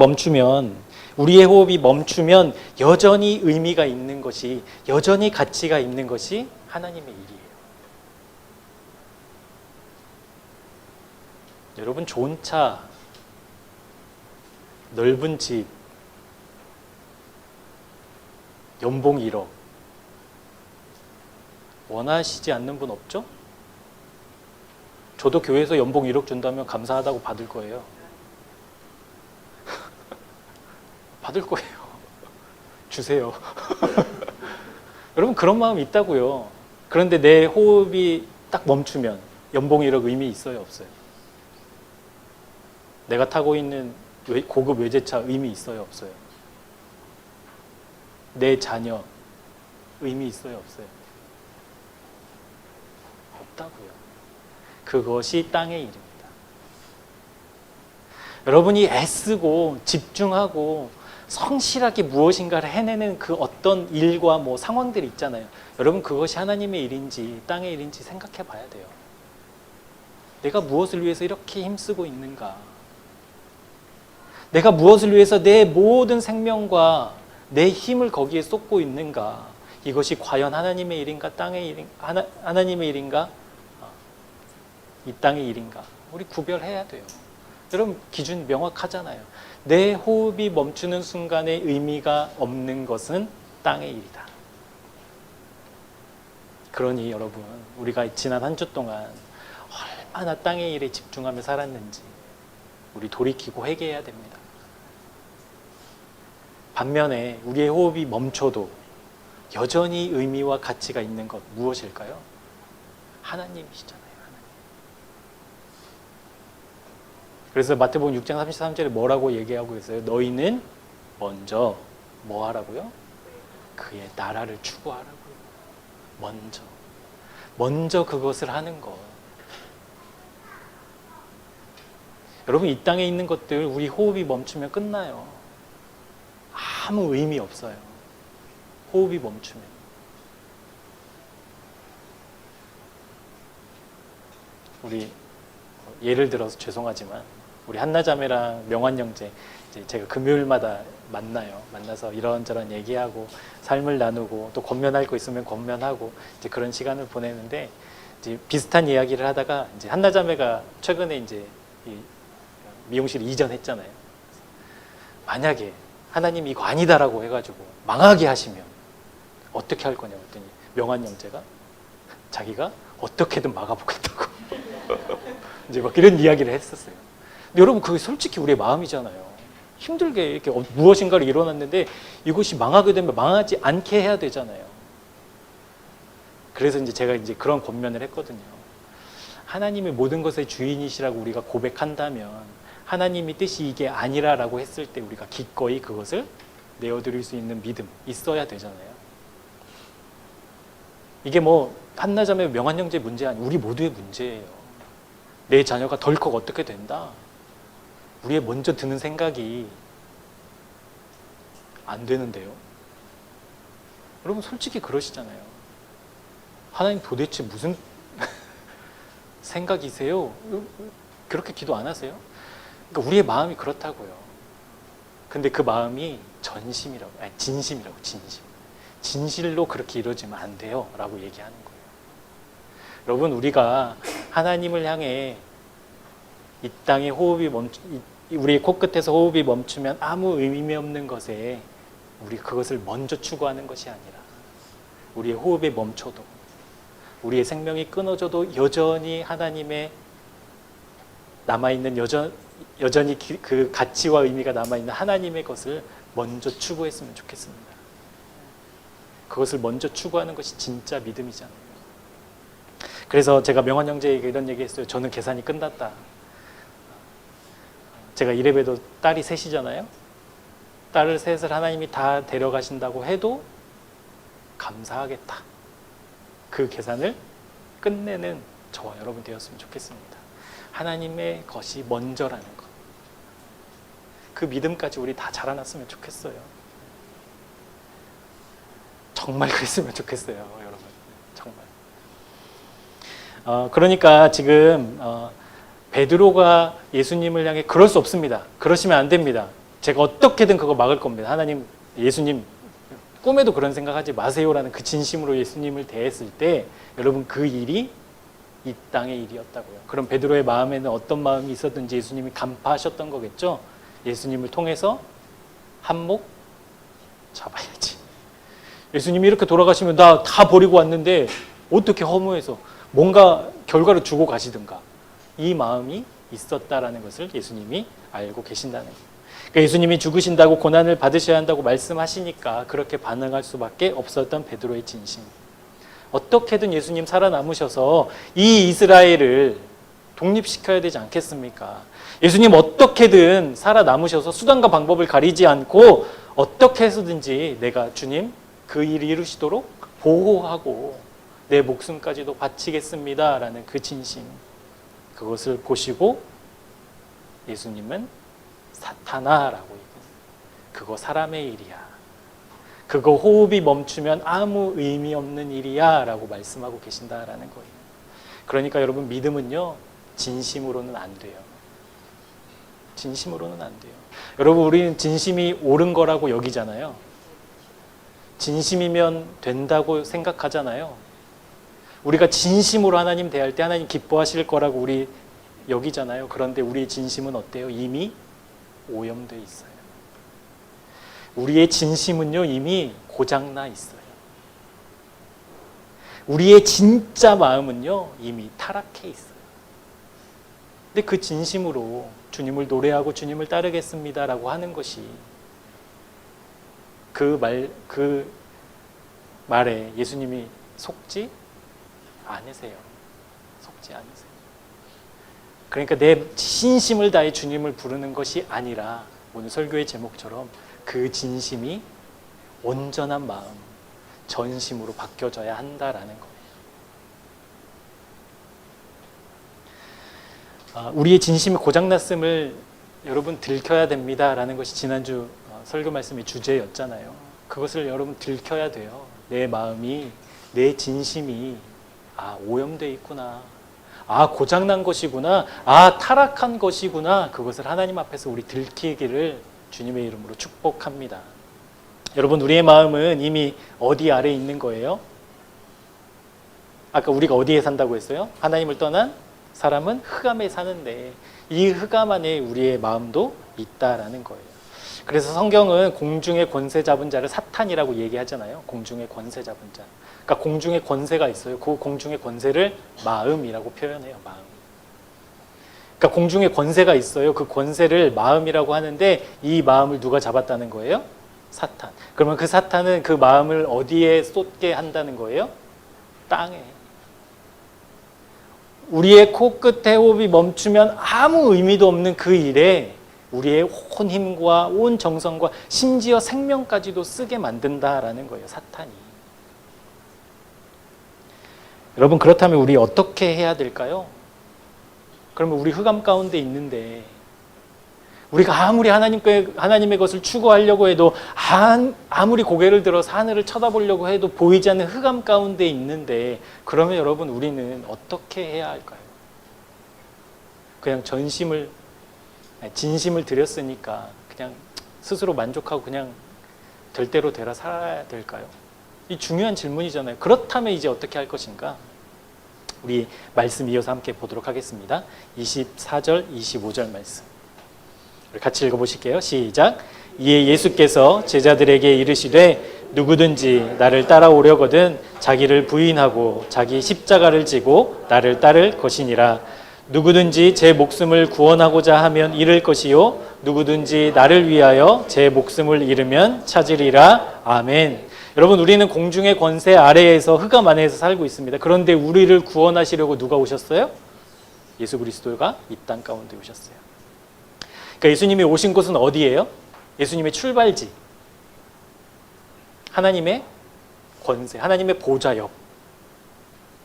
[SPEAKER 1] 멈추면 여전히 의미가 있는 것이, 여전히 가치가 있는 것이 하나님의 일이에요. 여러분, 좋은 차, 넓은 집, 연봉 1억 원하시지 않는 분 없죠? 저도 교회에서 연봉 1억 준다면 감사하다고 받을 거예요. 받을 거예요. 주세요. 여러분, 그런 마음이 있다고요. 그런데 내 호흡이 딱 멈추면 연봉 1억 의미 있어요, 없어요? 내가 타고 있는 고급 외제차 의미 있어요, 없어요? 내 자녀 의미 있어요, 없어요? 없다고요. 그것이 땅의 일입니다. 여러분이 애쓰고 집중하고 성실하게 무엇인가를 해내는 그 어떤 일과 뭐 상황들이 있잖아요. 여러분, 그것이 하나님의 일인지 땅의 일인지 생각해 봐야 돼요. 내가 무엇을 위해서 이렇게 힘쓰고 있는가? 내가 무엇을 위해서 내 모든 생명과 내 힘을 거기에 쏟고 있는가? 이것이 과연 하나님의 일인가, 땅의 일인가, 하나님의 일인가, 이 땅의 일인가? 우리 구별해야 돼요. 여러분, 기준 명확하잖아요. 내 호흡이 멈추는 순간에 의미가 없는 것은 땅의 일이다. 그러니 여러분, 우리가 지난 한 주 동안 얼마나 땅의 일에 집중하며 살았는지 우리 돌이키고 회개해야 됩니다. 반면에 우리의 호흡이 멈춰도 여전히 의미와 가치가 있는 것 무엇일까요? 하나님이시잖아요. 하나님. 그래서 마태복음 6장 33절에 뭐라고 얘기하고 있어요? 너희는 먼저 뭐 하라고요? 그의 나라를 추구하라고요. 먼저. 먼저 그것을 하는 것. 여러분, 이 땅에 있는 것들 우리 호흡이 멈추면 끝나요. 아무 의미 없어요. 호흡이 멈추면. 우리 예를 들어서 죄송하지만 우리 한나자매랑 명환영제 이제 제가 금요일마다 만나요. 만나서 이런저런 얘기하고 삶을 나누고 또 권면할 거 있으면 권면하고 이제 그런 시간을 보내는데, 이제 비슷한 이야기를 하다가 이제 한나자매가 최근에 이제 이 미용실 이전했잖아요. 만약에 하나님이 이거 아니다라고 해가지고 망하게 하시면 어떻게 할 거냐고 했더니 명환영제가 자기가 어떻게든 막아보겠다고 이제 막 이런 이야기를 했었어요. 근데 여러분, 그게 솔직히 우리의 마음이잖아요. 힘들게 이렇게 무엇인가를 일어났는데 이것이 망하게 되면 망하지 않게 해야 되잖아요. 그래서 이제 제가 이제 그런 권면을 했거든요. 하나님이 모든 것의 주인이시라고 우리가 고백한다면 하나님이 뜻이 이게 아니라라고 했을 때 우리가 기꺼이 그것을 내어드릴 수 있는 믿음 있어야 되잖아요. 이게 뭐 한나자매 명환영제 문제 아니에요. 우리 모두의 문제예요. 내 자녀가 덜컥 어떻게 된다. 우리의 먼저 드는 생각이 안 되는데요. 여러분, 솔직히 그러시잖아요. 하나님 도대체 무슨 생각이세요? 그렇게 기도 안 하세요? 그러니까 우리의 마음이 그렇다고요. 근데 그 마음이 진심이라고, 진심. 진실로 그렇게 이루어지면 안 돼요 라고 얘기하는 거예요. 여러분, 우리가 하나님을 향해 이 땅에 우리의 코끝에서 호흡이 멈추면 아무 의미 없는 것에 우리 그것을 먼저 추구하는 것이 아니라, 우리의 호흡이 멈춰도 우리의 생명이 끊어져도 여전히 하나님의 남아있는 여전히 그 가치와 의미가 남아있는 하나님의 것을 먼저 추구했으면 좋겠습니다. 그것을 먼저 추구하는 것이 진짜 믿음이잖아요. 그래서 제가 명환영제에게 이런 얘기 했어요. 저는 계산이 끝났다. 제가 이래봬도 딸이 셋이잖아요. 딸을 셋을 하나님이 다 데려가신다고 해도 감사하겠다. 그 계산을 끝내는 저와 여러분 되었으면 좋겠습니다. 하나님의 것이 먼저라는 것. 그 믿음까지 우리 다 자라났으면 좋겠어요. 정말 그랬으면 좋겠어요, 여러분. 정말. 그러니까 지금 베드로가 예수님을 향해 그럴 수 없습니다. 그러시면 안 됩니다. 제가 어떻게든 그거 막을 겁니다. 하나님, 예수님 꿈에도 그런 생각하지 마세요라는 그 진심으로 예수님을 대했을 때 여러분, 그 일이 이 땅의 일이었다고요. 그럼 베드로의 마음에는 어떤 마음이 있었든지 예수님이 간파하셨던 거겠죠. 예수님을 통해서 한몫 잡아야지. 예수님이 이렇게 돌아가시면 나 다 버리고 왔는데 어떻게 허무해서 뭔가 결과를 주고 가시든가, 이 마음이 있었다라는 것을 예수님이 알고 계신다는 거예요. 그러니까 예수님이 죽으신다고 고난을 받으셔야 한다고 말씀하시니까 그렇게 반응할 수밖에 없었던 베드로의 진심. 어떻게든 예수님 살아남으셔서 이 이스라엘을 독립시켜야 되지 않겠습니까? 예수님 어떻게든 살아남으셔서 수단과 방법을 가리지 않고 어떻게 해서든지 내가 주님 그 일을 이루시도록 보호하고 내 목숨까지도 바치겠습니다 라는 그 진심, 그것을 보시고 예수님은 사탄아라고 얘기해요. 그거 사람의 일이야. 그거 호흡이 멈추면 아무 의미 없는 일이야 라고 말씀하고 계신다라는 거예요. 그러니까 여러분, 믿음은요, 진심으로는 안 돼요. 진심으로는 안 돼요. 여러분, 우리는 진심이 옳은 거라고 여기잖아요. 진심이면 된다고 생각하잖아요. 우리가 진심으로 하나님 대할 때 하나님 기뻐하실 거라고 우리 여기잖아요. 그런데 우리의 진심은 어때요? 이미 오염되어 있어요. 우리의 진심은요, 이미 고장나 있어요. 우리의 진짜 마음은요, 이미 타락해 있어요. 근데 그 진심으로 주님을 노래하고 주님을 따르겠습니다라고 하는 것이 그 말에 예수님이 속지 않으세요. 속지 않으세요. 그러니까 내 신심을 다해 주님을 부르는 것이 아니라 오늘 설교의 제목처럼 그 진심이 온전한 마음, 전심으로 바뀌어져야 한다라는 거예요. 우리의 진심이 고장났음을 여러분 들켜야 됩니다라는 것이 지난주 설교 말씀의 주제였잖아요. 그것을 여러분 들켜야 돼요. 내 마음이, 내 진심이 오염되어 있구나. 고장난 것이구나. 타락한 것이구나. 그것을 하나님 앞에서 우리 들키기를 주님의 이름으로 축복합니다. 여러분, 우리의 마음은 이미 어디 아래에 있는 거예요? 아까 우리가 어디에 산다고 했어요? 하나님을 떠난 사람은 흑암에 사는데 이 흑암 안에 우리의 마음도 있다라는 거예요. 그래서 성경은 공중의 권세 잡은 자를 사탄이라고 얘기하잖아요. 공중의 권세 잡은 자. 그러니까 공중의 권세가 있어요. 그 공중의 권세를 마음이라고 표현해요. 마음. 그러니까 공중의 권세가 있어요. 그 권세를 마음이라고 하는데 이 마음을 누가 잡았다는 거예요? 사탄. 그러면 그 사탄은 그 마음을 어디에 쏟게 한다는 거예요? 땅에. 우리의 코끝에 호흡이 멈추면 아무 의미도 없는 그 일에 우리의 온 힘과 온 정성과 심지어 생명까지도 쓰게 만든다라는 거예요. 사탄이. 여러분, 그렇다면 우리 어떻게 해야 될까요? 그러면 우리 흑암 가운데 있는데 우리가 아무리 하나님의 것을 추구하려고 해도 아무리 고개를 들어서 하늘을 쳐다보려고 해도 보이지 않는 흑암 가운데 있는데 그러면 여러분 우리는 어떻게 해야 할까요? 그냥 진심을 드렸으니까 그냥 스스로 만족하고 그냥 될 대로 되라 살아야 될까요? 이 중요한 질문이잖아요. 그렇다면 이제 어떻게 할 것인가? 우리 말씀 이어서 함께 보도록 하겠습니다. 24절, 25절 말씀. 같이 읽어보실게요. 시작. 이에 예수께서 제자들에게 이르시되 누구든지 나를 따라오려거든 자기를 부인하고 자기 십자가를 지고 나를 따를 것이니라. 누구든지 제 목숨을 구원하고자 하면 잃을 것이요 누구든지 나를 위하여 제 목숨을 잃으면 찾으리라. 아멘. 여러분, 우리는 공중의 권세 아래에서 흑암 안에서 살고 있습니다. 그런데 우리를 구원하시려고 누가 오셨어요? 예수 그리스도가 이 땅 가운데 오셨어요. 그러니까 예수님이 오신 곳은 어디예요? 예수님의 출발지. 하나님의 권세, 하나님의 보좌 옆.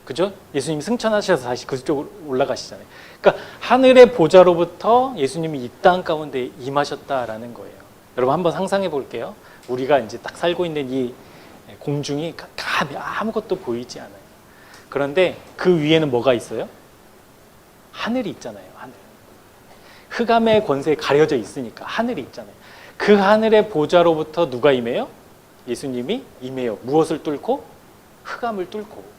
[SPEAKER 1] 그죠? 예수님이 승천하셔서 다시 그쪽으로 올라가시잖아요. 그러니까 하늘의 보좌로부터 예수님이 이 땅 가운데 임하셨다라는 거예요. 여러분 한번 상상해 볼게요. 우리가 이제 딱 살고 있는 이 공중이 감히 아무것도 보이지 않아요. 그런데 그 위에는 뭐가 있어요? 하늘이 있잖아요. 하늘. 흑암의 권세에 가려져 있으니까 하늘이 있잖아요. 그 하늘의 보좌로부터 누가 임해요? 예수님이 임해요. 무엇을 뚫고? 흑암을 뚫고.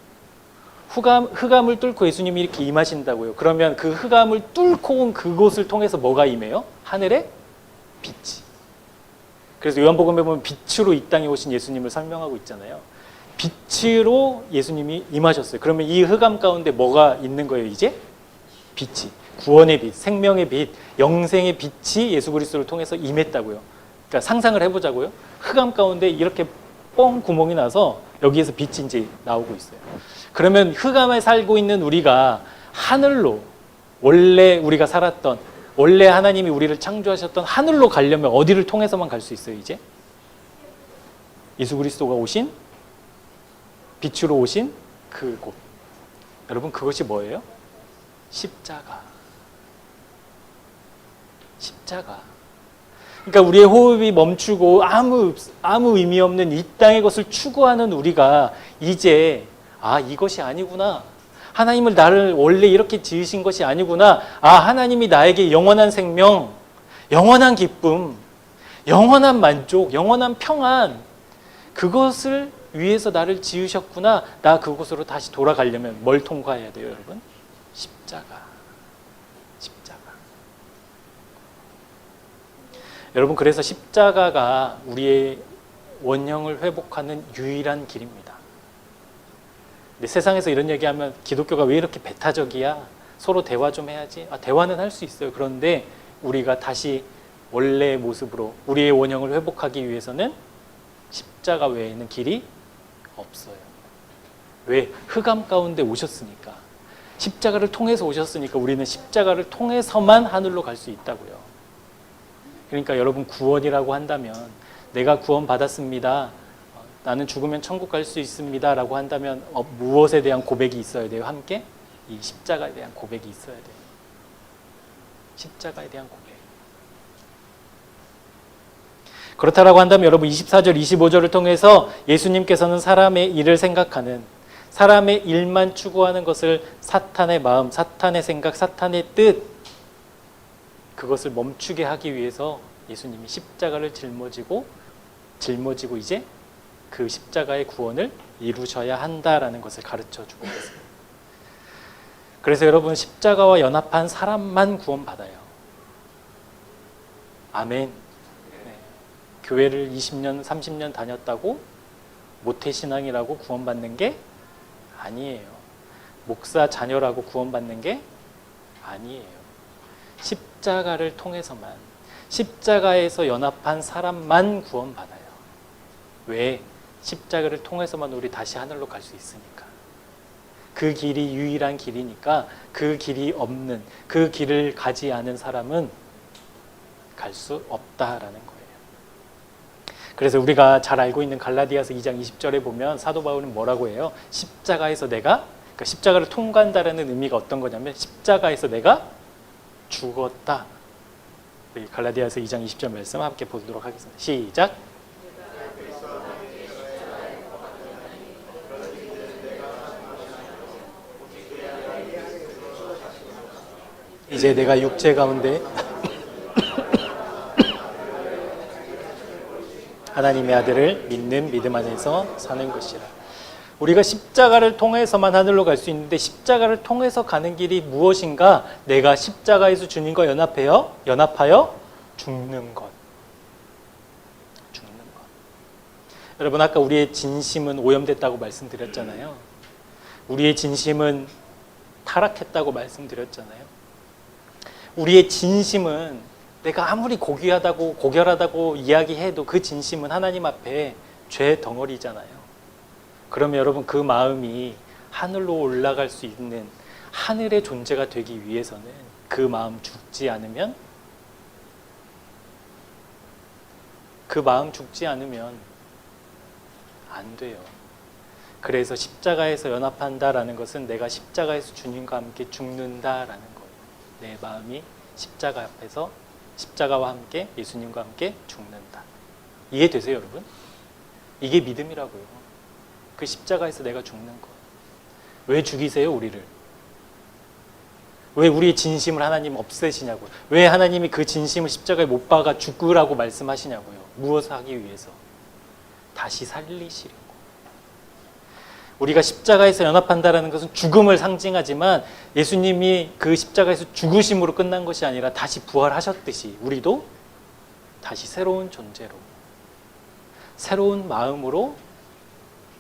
[SPEAKER 1] 흑암을 뚫고 예수님이 이렇게 임하신다고요. 그러면 그 흑암을 뚫고 온 그곳을 통해서 뭐가 임해요? 하늘의 빛이. 그래서 요한복음에 보면 빛으로 이 땅에 오신 예수님을 설명하고 있잖아요. 빛으로 예수님이 임하셨어요. 그러면 이 흑암 가운데 뭐가 있는 거예요, 이제? 빛이. 구원의 빛, 생명의 빛, 영생의 빛이 예수 그리스도를 통해서 임했다고요. 그러니까 상상을 해보자고요. 흑암 가운데 이렇게 뻥 구멍이 나서 여기에서 빛이 이제 나오고 있어요. 그러면 흑암에 살고 있는 우리가 하늘로, 원래 우리가 살았던, 원래 하나님이 우리를 창조하셨던 하늘로 가려면 어디를 통해서만 갈 수 있어요, 이제? 예수 그리스도가 오신, 빛으로 오신 그곳. 여러분, 그것이 뭐예요? 십자가. 십자가. 그러니까 우리의 호흡이 멈추고 아무 의미 없는 이 땅의 것을 추구하는 우리가 이제 이것이 아니구나. 하나님을 나를 원래 이렇게 지으신 것이 아니구나. 하나님이 나에게 영원한 생명, 영원한 기쁨, 영원한 만족, 영원한 평안, 그것을 위해서 나를 지으셨구나. 나 그곳으로 다시 돌아가려면 뭘 통과해야 돼요, 여러분? 십자가. 십자가. 여러분, 그래서 십자가가 우리의 원형을 회복하는 유일한 길입니다. 근데 세상에서 이런 얘기하면 기독교가 왜 이렇게 배타적이야? 서로 대화 좀 해야지. 대화는 할 수 있어요. 그런데 우리가 다시 원래의 모습으로 우리의 원형을 회복하기 위해서는 십자가 외에는 길이 없어요. 왜? 흑암 가운데 오셨으니까. 십자가를 통해서 오셨으니까 우리는 십자가를 통해서만 하늘로 갈 수 있다고요. 그러니까 여러분, 구원이라고 한다면 내가 구원받았습니다. 나는 죽으면 천국 갈 수 있습니다. 라고 한다면 무엇에 대한 고백이 있어야 돼요? 함께? 이 십자가에 대한 고백이 있어야 돼요. 십자가에 대한 고백. 그렇다라고 한다면 여러분 24절, 25절을 통해서 예수님께서는 사람의 일을 생각하는, 사람의 일만 추구하는 것을 사탄의 마음, 사탄의 생각, 사탄의 뜻, 그것을 멈추게 하기 위해서 예수님이 십자가를 짊어지고 이제 그 십자가의 구원을 이루셔야 한다라는 것을 가르쳐 주고 있습니다. 그래서 여러분 십자가와 연합한 사람만 구원받아요. 아멘. 네. 교회를 20년, 30년 다녔다고 모태신앙이라고 구원받는 게 아니에요. 목사 자녀라고 구원받는 게 아니에요. 십자가를 통해서만, 십자가에서 연합한 사람만 구원받아요. 왜? 십자가를 통해서만 우리 다시 하늘로 갈 수 있으니까. 그 길이 유일한 길이니까 그 길이 없는, 그 길을 가지 않은 사람은 갈 수 없다라는 거예요. 그래서 우리가 잘 알고 있는 갈라디아서 2장 20절에 보면 사도 바울은 뭐라고 해요? 십자가에서 내가, 그러니까 십자가를 통과한다라는 의미가 어떤 거냐면 십자가에서 내가 죽었다. 갈라디아서 2장 20절 말씀 함께 보도록 하겠습니다. 시작. 이제 내가 육체 가운데 하나님의 아들을 믿는 믿음 안에서 사는 것이라. 우리가 십자가를 통해서만 하늘로 갈 수 있는데 십자가를 통해서 가는 길이 무엇인가? 내가 십자가에서 주님과 연합하여 죽는 것. 죽는 것. 여러분 아까 우리의 진심은 오염됐다고 말씀드렸잖아요. 우리의 진심은 타락했다고 말씀드렸잖아요. 우리의 진심은 내가 아무리 고귀하다고 고결하다고 이야기해도 그 진심은 하나님 앞에 죄 덩어리잖아요. 그러면 여러분 그 마음이 하늘로 올라갈 수 있는 하늘의 존재가 되기 위해서는 그 마음 죽지 않으면 안 돼요. 그래서 십자가에서 연합한다라는 것은 내가 십자가에서 주님과 함께 죽는다라는 거예요. 내 마음이 십자가 앞에서 십자가와 함께 예수님과 함께 죽는다. 이해되세요, 여러분? 이게 믿음이라고요. 그 십자가에서 내가 죽는 것. 왜 죽이세요, 우리를? 왜 우리의 진심을 하나님 없애시냐고요? 왜 하나님이 그 진심을 십자가에 못 박아 죽으라고 말씀하시냐고요? 무엇을 하기 위해서? 다시 살리시려고. 우리가 십자가에서 연합한다는 것은 죽음을 상징하지만 예수님이 그 십자가에서 죽으심으로 끝난 것이 아니라 다시 부활하셨듯이 우리도 다시 새로운 존재로, 새로운 마음으로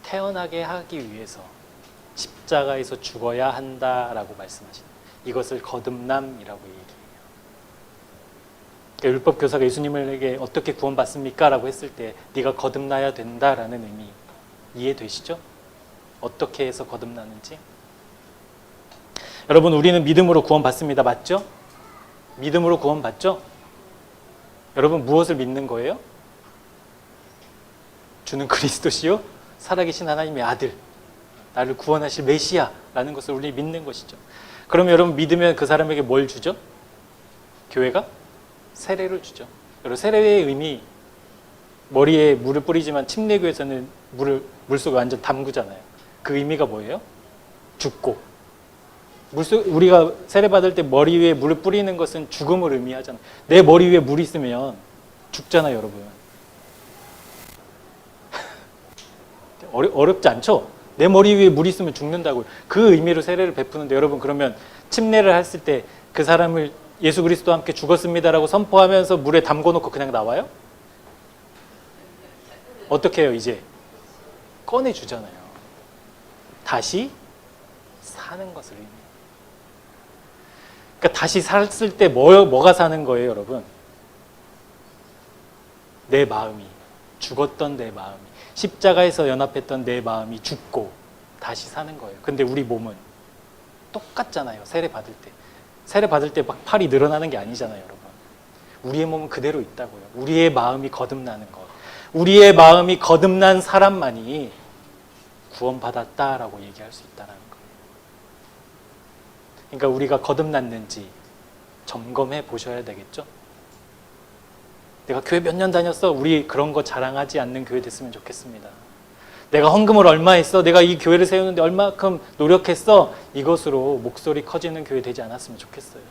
[SPEAKER 1] 태어나게 하기 위해서 십자가에서 죽어야 한다라고 말씀하십니다. 이것을 거듭남이라고 얘기해요. 그러니까 율법 교사가 예수님에게 어떻게 구원받습니까? 라고 했을 때 네가 거듭나야 된다라는 의미 이해되시죠? 어떻게 해서 거듭나는지. 여러분 우리는 믿음으로 구원받습니다. 맞죠? 믿음으로 구원받죠? 여러분 무엇을 믿는 거예요? 주는 그리스도시요 살아계신 하나님의 아들, 나를 구원하실 메시아라는 것을 우리 믿는 것이죠. 그러면 여러분 믿으면 그 사람에게 뭘 주죠? 교회가 세례를 주죠. 여러분 세례의 의미, 머리에 물을 뿌리지만 침례교에서는 물속에 완전 담그잖아요. 그 의미가 뭐예요? 죽고. 우리가 세례 받을 때 머리 위에 물을 뿌리는 것은 죽음을 의미하잖아요. 내 머리 위에 물이 있으면 죽잖아요, 여러분. 어렵지 않죠? 내 머리 위에 물이 있으면 죽는다고요. 그 의미로 세례를 베푸는데 여러분 그러면 침례를 했을 때 그 사람을 예수 그리스도와 함께 죽었습니다라고 선포하면서 물에 담궈놓고 그냥 나와요? 어떻게 해요 이제? 꺼내주잖아요. 다시 사는 것을 의미해요. 그러니까 다시 샀을 때 뭐가 사는 거예요, 여러분? 내 마음이, 죽었던 내 마음이, 십자가에서 연합했던 내 마음이 죽고 다시 사는 거예요. 근데 우리 몸은 똑같잖아요. 세례 받을 때. 세례 받을 때 막 팔이 늘어나는 게 아니잖아요, 여러분. 우리의 몸은 그대로 있다고요. 우리의 마음이 거듭나는 것. 우리의 마음이 거듭난 사람만이 구원받았다라고 얘기할 수 있다는 거예요. 그러니까 우리가 거듭났는지 점검해 보셔야 되겠죠. 내가 교회 몇 년 다녔어? 우리 그런 거 자랑하지 않는 교회 됐으면 좋겠습니다. 내가 헌금을 얼마 했어? 내가 이 교회를 세우는데 얼마큼 노력했어? 이것으로 목소리 커지는 교회 되지 않았으면 좋겠어요.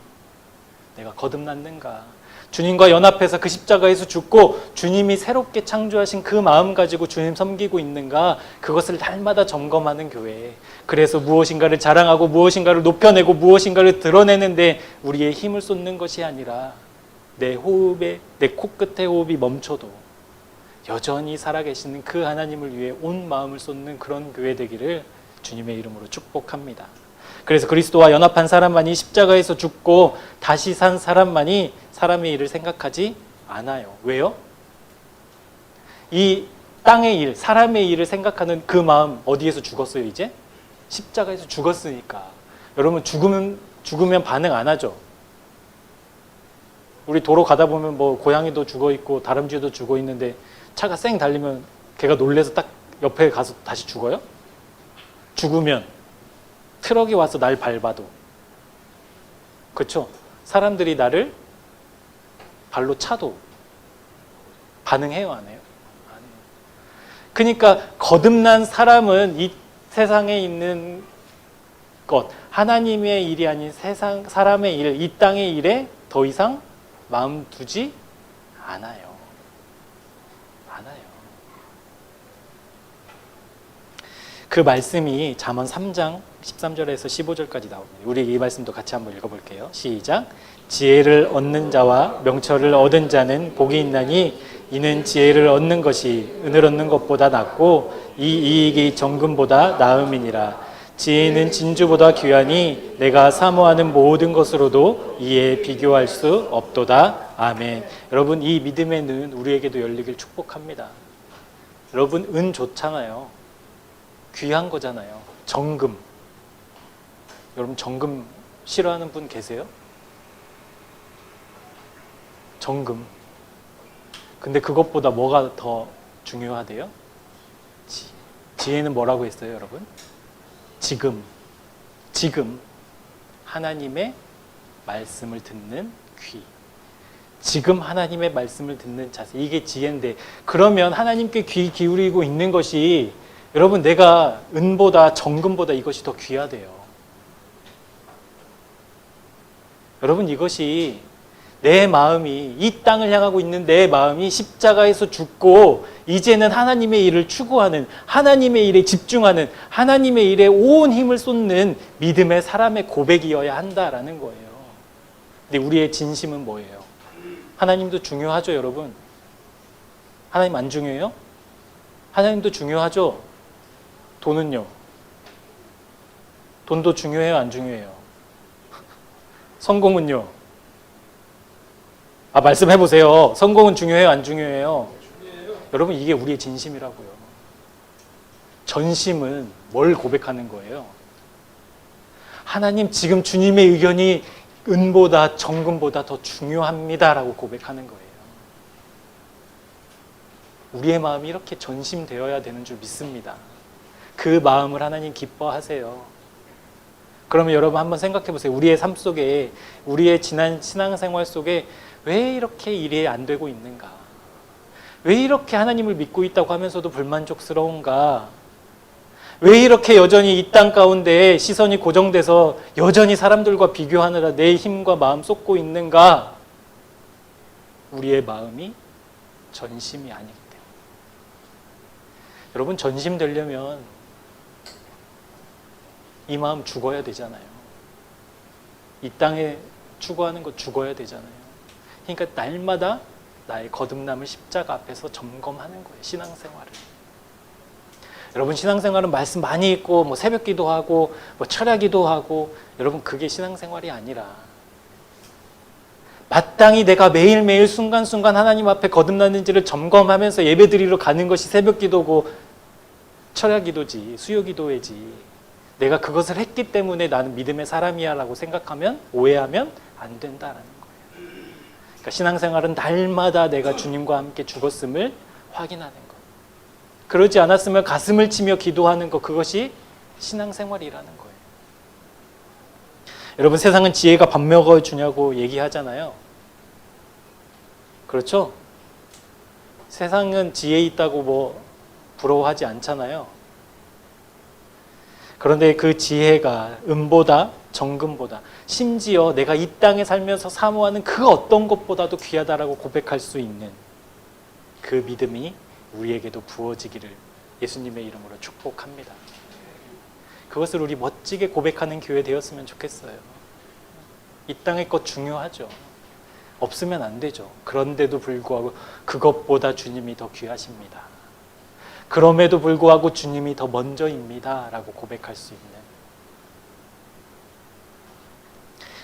[SPEAKER 1] 내가 거듭났는가? 주님과 연합해서 그 십자가에서 죽고 주님이 새롭게 창조하신 그 마음 가지고 주님 섬기고 있는가? 그것을 날마다 점검하는 교회. 그래서 무엇인가를 자랑하고 무엇인가를 높여내고 무엇인가를 드러내는데 우리의 힘을 쏟는 것이 아니라 내 코끝에 호흡이 멈춰도 여전히 살아계시는 그 하나님을 위해 온 마음을 쏟는 그런 교회 되기를 주님의 이름으로 축복합니다. 그래서 그리스도와 연합한 사람만이 십자가에서 죽고 다시 산 사람만이 사람의 일을 생각하지 않아요. 왜요? 이 땅의 일, 사람의 일을 생각하는 그 마음 어디에서 죽었어요 이제? 십자가에서 죽었으니까. 여러분 죽으면 반응 안 하죠? 우리 도로 가다 보면 뭐 고양이도 죽어 있고 다람쥐도 죽어 있는데 차가 쌩 달리면 걔가 놀래서 딱 옆에 가서 다시 죽어요? 죽으면 트럭이 와서 날 밟아도, 그렇죠? 사람들이 나를 발로 차도 반응해요, 안 해요? 안 해요. 그러니까 거듭난 사람은 이 세상에 있는 것, 하나님의 일이 아닌 세상 사람의 일, 이 땅의 일에 더 이상 마음 두지 않아요. 그 말씀이 잠언 3장 13절에서 15절까지 나옵니다. 우리 이 말씀도 같이 한번 읽어볼게요. 시작. 지혜를 얻는 자와 명철을 얻은 자는 복이 있나니 이는 지혜를 얻는 것이 은을 얻는 것보다 낫고 이 이익이 정금보다 나음이니라. 지혜는 진주보다 귀하니 내가 사모하는 모든 것으로도 이에 비교할 수 없도다. 아멘. 여러분, 이 믿음의 눈 우리에게도 열리길 축복합니다. 여러분, 은 좋잖아요. 귀한 거잖아요. 정금. 여러분, 정금 싫어하는 분 계세요? 정금. 근데 그것보다 뭐가 더 중요하대요? 지혜는 뭐라고 했어요, 여러분? 지금 하나님의 말씀을 듣는 귀. 지금 하나님의 말씀을 듣는 자세. 이게 지혜인데, 그러면 하나님께 귀 기울이고 있는 것이, 여러분, 내가 은보다 정금보다 이것이 더 귀하대요. 여러분, 이것이 내 마음이, 이 땅을 향하고 있는 내 마음이 십자가에서 죽고 이제는 하나님의 일을 추구하는, 하나님의 일에 집중하는, 하나님의 일에 온 힘을 쏟는 믿음의 사람의 고백이어야 한다라는 거예요. 근데 우리의 진심은 뭐예요? 하나님도 중요하죠, 여러분? 하나님 안 중요해요? 하나님도 중요하죠? 돈은요? 돈도 중요해요, 안 중요해요? 성공은요? 말씀해보세요. 성공은 중요해요, 안 중요해요? 중요해요. 여러분, 이게 우리의 진심이라고요. 전심은 뭘 고백하는 거예요? 하나님, 지금 주님의 의견이 은보다 정금보다 더 중요합니다라고 고백하는 거예요. 우리의 마음이 이렇게 전심되어야 되는 줄 믿습니다. 그 마음을 하나님 기뻐하세요. 그러면 여러분 한번 생각해 보세요. 우리의 삶 속에, 우리의 지난 신앙생활 속에 왜 이렇게 일이 안 되고 있는가? 왜 이렇게 하나님을 믿고 있다고 하면서도 불만족스러운가? 왜 이렇게 여전히 이 땅 가운데 시선이 고정돼서 여전히 사람들과 비교하느라 내 힘과 마음 쏟고 있는가? 우리의 마음이 전심이 아니기 때문에. 여러분, 전심 되려면 이 마음 죽어야 되잖아요. 이 땅에 추구하는 거 죽어야 되잖아요. 그러니까 날마다 나의 거듭남을 십자가 앞에서 점검하는 거예요. 신앙생활을. 여러분, 신앙생활은 말씀 많이 읽고 뭐 새벽기도 하고 뭐 철야기도 하고, 여러분, 그게 신앙생활이 아니라 마땅히 내가 매일매일 순간순간 하나님 앞에 거듭났는지를 점검하면서 예배드리러 가는 것이 새벽기도고 철야기도지, 수요기도회지. 내가 그것을 했기 때문에 나는 믿음의 사람이야 라고 생각하면, 오해하면 안 된다라는 거예요. 그러니까 신앙생활은 날마다 내가 주님과 함께 죽었음을 확인하는 것. 그러지 않았으면 가슴을 치며 기도하는 것, 그것이 신앙생활이라는 거예요. 여러분, 세상은 지혜가 밥 먹어주냐고 얘기하잖아요. 그렇죠? 세상은 지혜 있다고 뭐 부러워하지 않잖아요. 그런데 그 지혜가 은보다 정금보다, 심지어 내가 이 땅에 살면서 사모하는 그 어떤 것보다도 귀하다라고 고백할 수 있는 그 믿음이 우리에게도 부어지기를 예수님의 이름으로 축복합니다. 그것을 우리 멋지게 고백하는 교회 되었으면 좋겠어요. 이 땅의 것 중요하죠. 없으면 안 되죠. 그런데도 불구하고 그것보다 주님이 더 귀하십니다. 그럼에도 불구하고 주님이 더 먼저입니다 라고 고백할 수 있는,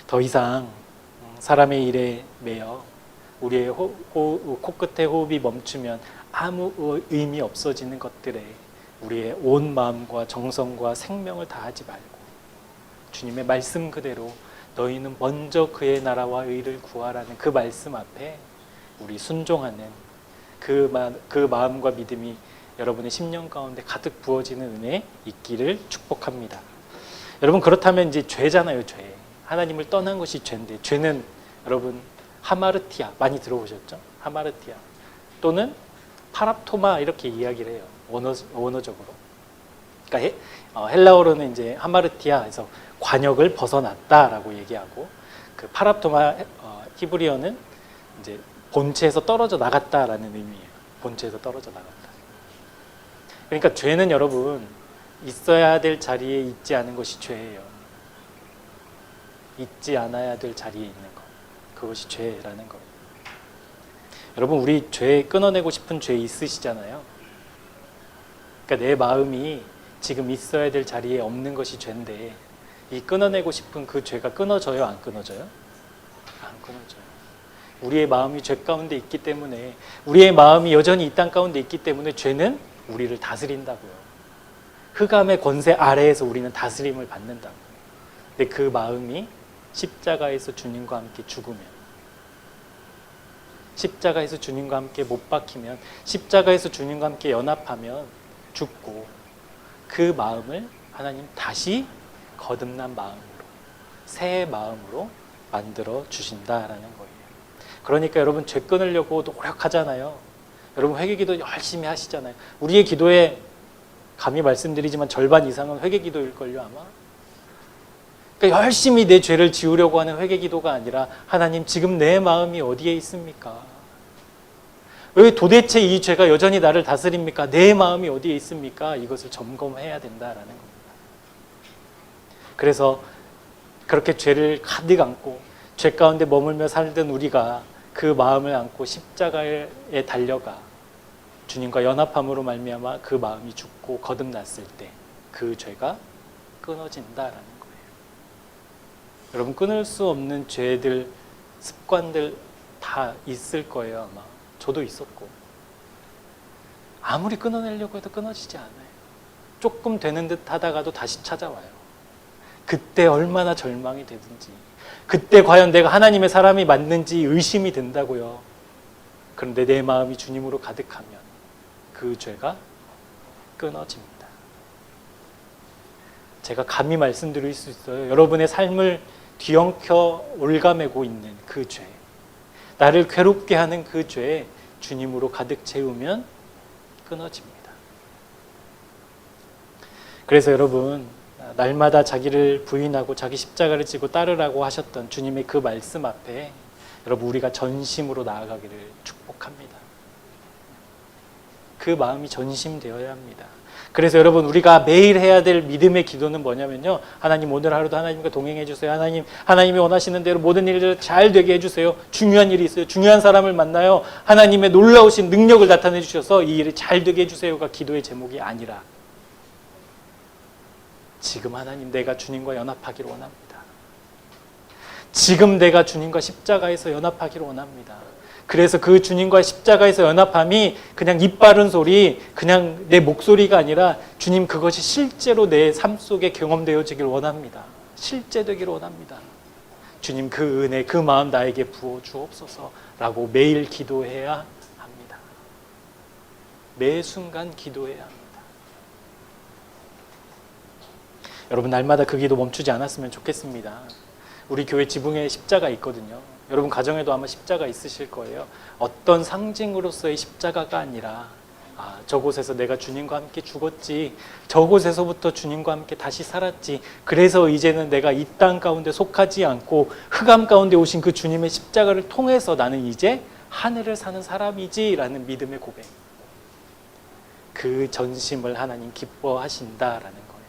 [SPEAKER 1] 더 이상 사람의 일에 매여 우리의 코끝에 호흡이 멈추면 아무 의미 없어지는 것들에 우리의 온 마음과 정성과 생명을 다하지 말고 주님의 말씀 그대로 너희는 먼저 그의 나라와 의를 구하라는 그 말씀 앞에 우리 순종하는 그 마음과 믿음이 여러분의 심령 가운데 가득 부어지는 은혜 있기를 축복합니다. 여러분, 그렇다면 이제 죄잖아요. 죄. 하나님을 떠난 것이 죄인데, 죄는 여러분 하마르티아 많이 들어보셨죠? 하마르티아 또는 파랍토마 이렇게 이야기를 해요. 원어적으로. 그러니까 헬라어로는 이제 하마르티아에서 관역을 벗어났다라고 얘기하고, 그 파랍토마 히브리어는 이제 본체에서 떨어져 나갔다라는 의미예요. 본체에서 떨어져 나갔다. 그러니까 죄는 여러분 있어야 될 자리에 있지 않은 것이 죄예요. 있지 않아야 될 자리에 있는 것, 그것이 죄라는 거예요. 여러분, 우리 죄 끊어내고 싶은 죄 있으시잖아요. 그러니까 내 마음이 지금 있어야 될 자리에 없는 것이 죄인데, 이 끊어내고 싶은 그 죄가 끊어져요? 안 끊어져요? 안 끊어져요. 우리의 마음이 죄 가운데 있기 때문에, 우리의 마음이 여전히 이 땅 가운데 있기 때문에 죄는 우리를 다스린다고요. 흑암의 권세 아래에서 우리는 다스림을 받는다고요. 근데 그 마음이 십자가에서 주님과 함께 죽으면, 십자가에서 주님과 함께 못 박히면, 십자가에서 주님과 함께 연합하면 죽고, 그 마음을 하나님 다시 거듭난 마음으로, 새 마음으로 만들어 주신다라는 거예요. 그러니까 여러분, 죄 끊으려고 노력하잖아요. 여러분, 회개기도 열심히 하시잖아요. 우리의 기도에 감히 말씀드리지만 절반 이상은 회개기도일걸요 아마. 그러니까 열심히 내 죄를 지우려고 하는 회개기도가 아니라, 하나님 지금 내 마음이 어디에 있습니까? 왜 도대체 이 죄가 여전히 나를 다스립니까? 내 마음이 어디에 있습니까? 이것을 점검해야 된다라는 겁니다. 그래서 그렇게 죄를 가득 안고 죄 가운데 머물며 살던 우리가 그 마음을 안고 십자가에 달려가 주님과 연합함으로 말미암아 그 마음이 죽고 거듭났을 때 그 죄가 끊어진다라는 거예요. 여러분, 끊을 수 없는 죄들, 습관들 다 있을 거예요 아마. 저도 있었고. 아무리 끊어내려고 해도 끊어지지 않아요. 조금 되는 듯 하다가도 다시 찾아와요. 그때 얼마나 절망이 되든지, 그때 과연 내가 하나님의 사람이 맞는지 의심이 된다고요. 그런데 내 마음이 주님으로 가득하면 그 죄가 끊어집니다. 제가 감히 말씀드릴 수 있어요. 여러분의 삶을 뒤엉켜 올가매고 있는 그 죄, 나를 괴롭게 하는 그 죄에 주님으로 가득 채우면 끊어집니다. 그래서 여러분, 날마다 자기를 부인하고 자기 십자가를 지고 따르라고 하셨던 주님의 그 말씀 앞에 여러분, 우리가 전심으로 나아가기를 축복합니다. 그 마음이 전심되어야 합니다. 그래서 여러분, 우리가 매일 해야 될 믿음의 기도는 뭐냐면요, 하나님 오늘 하루도 하나님과 동행해 주세요. 하나님이 원하시는 대로 모든 일을 잘 되게 해주세요. 중요한 일이 있어요. 중요한 사람을 만나요. 하나님의 놀라우신 능력을 나타내 주셔서 이 일이 잘 되게 해주세요가 기도의 제목이 아니라, 지금 하나님, 내가 주님과 연합하기를 원합니다. 지금 내가 주님과 십자가에서 연합하기를 원합니다. 그래서 그 주님과 십자가에서 연합함이 그냥 입 바른 소리, 그냥 내 목소리가 아니라, 주님 그것이 실제로 내 삶 속에 경험되어지길 원합니다. 실제되기를 원합니다. 주님 그 은혜, 그 마음 나에게 부어주옵소서라고 매일 기도해야 합니다. 매 순간 기도해야 합니다. 여러분, 날마다 그 기도 멈추지 않았으면 좋겠습니다. 우리 교회 지붕에 십자가 있거든요. 여러분 가정에도 아마 십자가 있으실 거예요. 어떤 상징으로서의 십자가가 아니라 저곳에서 내가 주님과 함께 죽었지, 저곳에서부터 주님과 함께 다시 살았지, 그래서 이제는 내가 이 땅 가운데 속하지 않고 흑암 가운데 오신 그 주님의 십자가를 통해서 나는 이제 하늘을 사는 사람이지 라는 믿음의 고백, 그 전심을 하나님 기뻐하신다라는 거예요.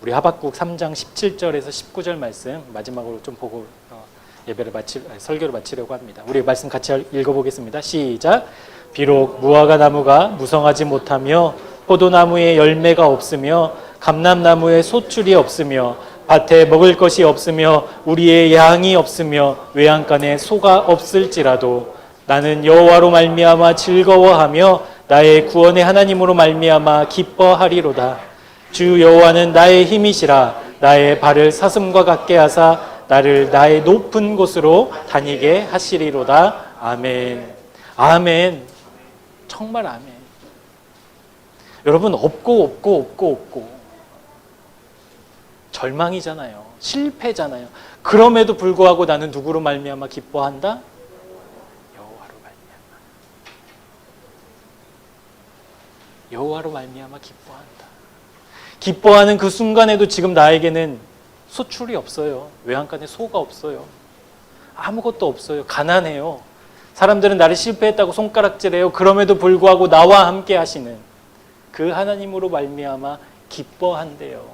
[SPEAKER 1] 우리 하박국 3장 17절에서 19절 말씀 마지막으로 좀 보고 설교를 마치려고 합니다. 우리 말씀 같이 읽어보겠습니다. 시작. 비록 무화과 나무가 무성하지 못하며 포도나무에 열매가 없으며 감람나무에 소출이 없으며 밭에 먹을 것이 없으며 우리의 양이 없으며 외양간에 소가 없을지라도 나는 여호와로 말미암아 즐거워하며 나의 구원의 하나님으로 말미암아 기뻐하리로다. 주 여호와는 나의 힘이시라. 나의 발을 사슴과 같게 하사 나를 나의 높은 곳으로 다니게 하시리로다. 아멘. 아멘. 정말 아멘. 여러분, 없고 절망이잖아요. 실패잖아요. 그럼에도 불구하고 나는 누구로 말미암아 기뻐한다? 여호와로 말미암아. 여호와로 말미암아 기뻐한다. 기뻐하는 그 순간에도 지금 나에게는 소출이 없어요. 외양간에 소가 없어요. 아무것도 없어요. 가난해요. 사람들은 나를 실패했다고 손가락질해요. 그럼에도 불구하고 나와 함께 하시는 그 하나님으로 말미암아 기뻐한대요.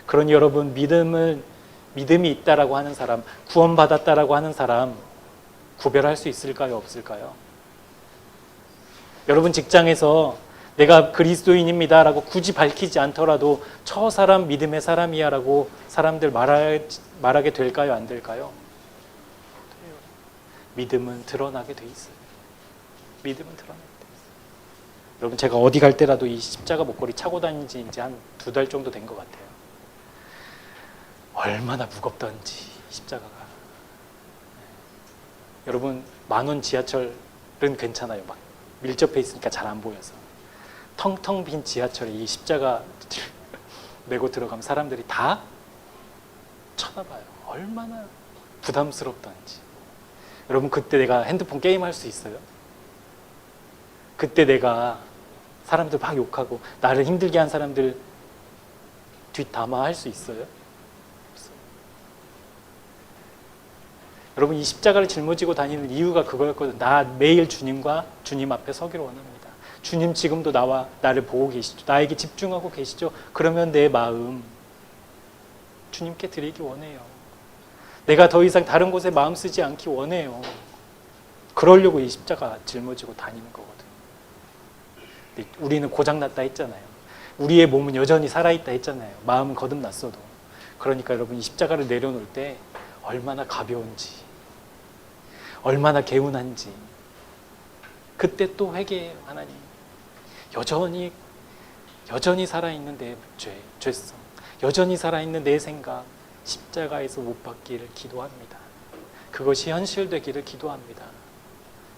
[SPEAKER 1] 그러니 여러분, 믿음이 있다라고 하는 사람, 구원받았다라고 하는 사람 구별할 수 있을까요? 없을까요? 여러분, 직장에서 내가 그리스도인입니다라고 굳이 밝히지 않더라도 저 사람 믿음의 사람이야라고 사람들 말하게 될까요? 안 될까요? 믿음은 드러나게 돼 있어요. 믿음은 드러나게 돼 있어요. 여러분, 제가 어디 갈 때라도 이 십자가 목걸이 차고 다닌 지 이제 한 2달 정도 된 것 같아요. 얼마나 무겁던지 십자가가. 여러분, 만원 지하철은 괜찮아요. 막 밀접해 있으니까 잘 안 보여서. 텅텅 빈 지하철에 이 십자가 메고 들어가면 사람들이 다 쳐다봐요. 얼마나 부담스럽던지. 여러분, 그때 내가 핸드폰 게임할 수 있어요? 그때 내가 사람들 막 욕하고 나를 힘들게 한 사람들 뒷담화할 수 있어요? 없어요. 여러분, 이 십자가를 짊어지고 다니는 이유가 그거였거든요. 나 매일 주님과 주님 앞에 서기를 원합니다. 주님 지금도 나를 보고 계시죠. 나에게 집중하고 계시죠. 그러면 내 마음 주님께 드리기 원해요. 내가 더 이상 다른 곳에 마음 쓰지 않기 원해요. 그러려고 이 십자가 짊어지고 다니는 거거든요. 근데 우리는 고장났다 했잖아요. 우리의 몸은 여전히 살아있다 했잖아요. 마음은 거듭났어도. 그러니까 여러분, 이 십자가를 내려놓을 때 얼마나 가벼운지, 얼마나 개운한지, 그때 또 회개해요. 하나님, 여전히 살아있는 내 죄성, 여전히 살아있는 내 생각, 십자가에서 못 박기를 기도합니다. 그것이 현실되기를 기도합니다.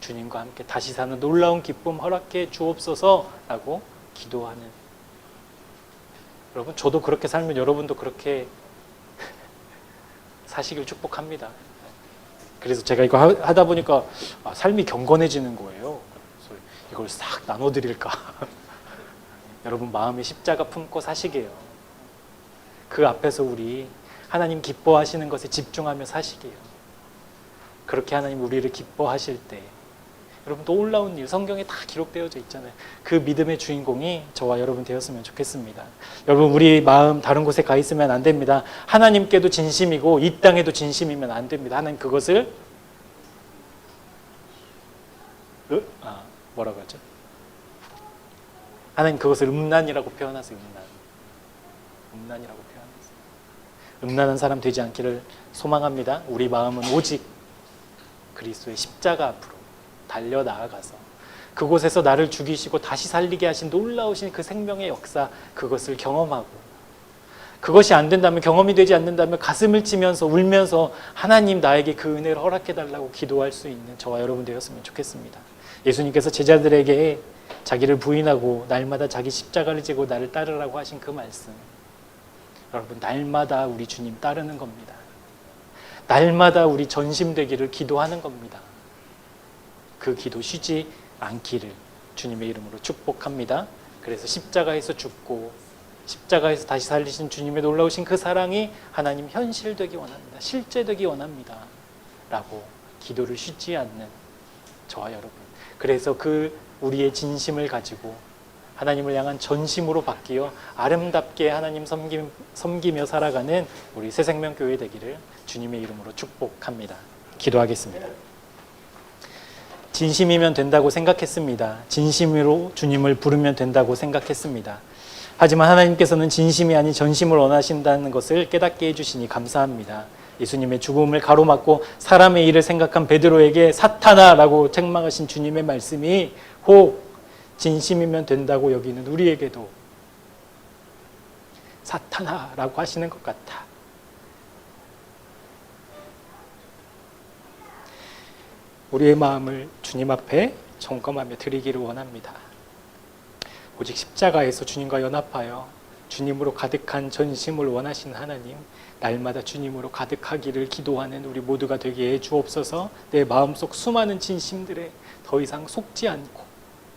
[SPEAKER 1] 주님과 함께 다시 사는 놀라운 기쁨 허락해 주옵소서라고 기도하는, 여러분, 저도 그렇게 살면 여러분도 그렇게 사시길 축복합니다. 그래서 제가 이거 하다 보니까 삶이 경건해지는 거예요. 그래서 이걸 싹 나눠드릴까. 여러분, 마음에 십자가 품고 사시게요. 그 앞에서 우리 하나님 기뻐하시는 것에 집중하며 사시게요. 그렇게 하나님 우리를 기뻐하실 때 여러분, 놀라운 일, 성경에 다 기록되어져 있잖아요. 그 믿음의 주인공이 저와 여러분 되었으면 좋겠습니다. 여러분, 우리 마음 다른 곳에 가 있으면 안 됩니다. 하나님께도 진심이고 이 땅에도 진심이면 안 됩니다. 하나님 그것을 뭐라고 하죠? 하나님 그것을 음란이라고 표현하세요. 음란이라고 표현하세요. 음란한 사람 되지 않기를 소망합니다. 우리 마음은 오직 그리스도의 십자가 앞으로 달려나아가서 그곳에서 나를 죽이시고 다시 살리게 하신 놀라우신 그 생명의 역사, 그것을 경험하고, 그것이 안 된다면, 경험이 되지 않는다면 가슴을 치면서 울면서 하나님 나에게 그 은혜를 허락해달라고 기도할 수 있는 저와 여러분 되었으면 좋겠습니다. 예수님께서 제자들에게 자기를 부인하고 날마다 자기 십자가를 지고 나를 따르라고 하신 그 말씀, 여러분, 날마다 우리 주님 따르는 겁니다. 날마다 우리 전심되기를 기도하는 겁니다. 그 기도 쉬지 않기를 주님의 이름으로 축복합니다. 그래서 십자가에서 죽고 십자가에서 다시 살리신 주님의 놀라우신 그 사랑이 하나님 현실되기 원합니다. 실제되기 원합니다. 라고 기도를 쉬지 않는 저와 여러분. 그래서 그 우리의 진심을 가지고 하나님을 향한 전심으로 바뀌어 아름답게 하나님 섬기며 살아가는 우리 새생명교회 되기를 주님의 이름으로 축복합니다. 기도하겠습니다. 진심이면 된다고 생각했습니다. 진심으로 주님을 부르면 된다고 생각했습니다. 하지만 하나님께서는 진심이 아닌 전심을 원하신다는 것을 깨닫게 해주시니 감사합니다. 예수님의 죽음을 가로막고 사람의 일을 생각한 베드로에게 사탄아라고 책망하신 주님의 말씀이 혹 진심이면 된다고 여기는 우리에게도 사탄아라고 하시는 것 같아. 우리의 마음을 주님 앞에 점검하며 드리기를 원합니다. 오직 십자가에서 주님과 연합하여 주님으로 가득한 전심을 원하시는 하나님, 날마다 주님으로 가득하기를 기도하는 우리 모두가 되게 해 주옵소서. 내 마음속 수많은 진심들에 더 이상 속지 않고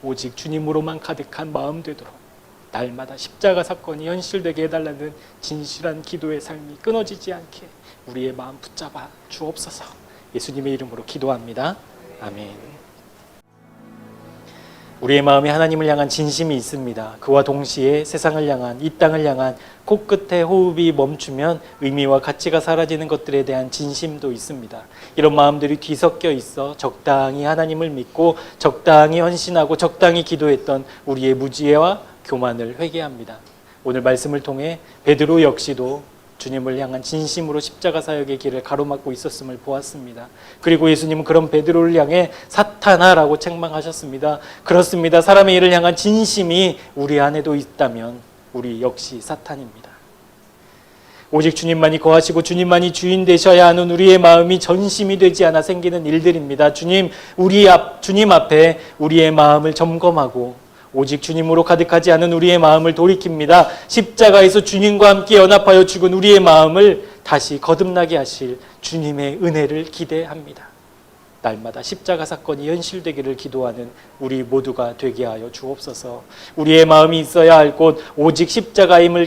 [SPEAKER 1] 오직 주님으로만 가득한 마음 되도록 날마다 십자가 사건이 현실되게 해달라는 진실한 기도의 삶이 끊어지지 않게 우리의 마음 붙잡아 주옵소서. 예수님의 이름으로 기도합니다. 아멘. 우리의 마음에 하나님을 향한 진심이 있습니다. 그와 동시에 세상을 향한, 이 땅을 향한 코끝에 호흡이 멈추면 의미와 가치가 사라지는 것들에 대한 진심도 있습니다. 이런 마음들이 뒤섞여 있어 적당히 하나님을 믿고 적당히 헌신하고 적당히 기도했던 우리의 무지와 교만을 회개합니다. 오늘 말씀을 통해 베드로 역시도 주님을 향한 진심으로 십자가 사역의 길을 가로막고 있었음을 보았습니다. 그리고 예수님은 그런 베드로를 향해 사탄아라고 책망하셨습니다. 그렇습니다. 사람의 일을 향한 진심이 우리 안에도 있다면 우리 역시 사탄입니다. 오직 주님만이 거하시고 주님만이 주인 되셔야 하는 우리의 마음이 전심이 되지 않아 생기는 일들입니다. 주님 앞에 우리의 마음을 점검하고 오직 주님으로 가득하지 않은 우리의 마음을 돌이킵니다. 십자가에서 주님과 함께 연합하여 죽은 우리의 마음을 다시 거듭나게 하실 주님의 은혜를 기대합니다. 날마다 십자가 사건이 현실되기를 기도하는 우리 모두가 되게 하여 주옵소서. 우리의 마음이 있어야 할 곳 오직 십자가임을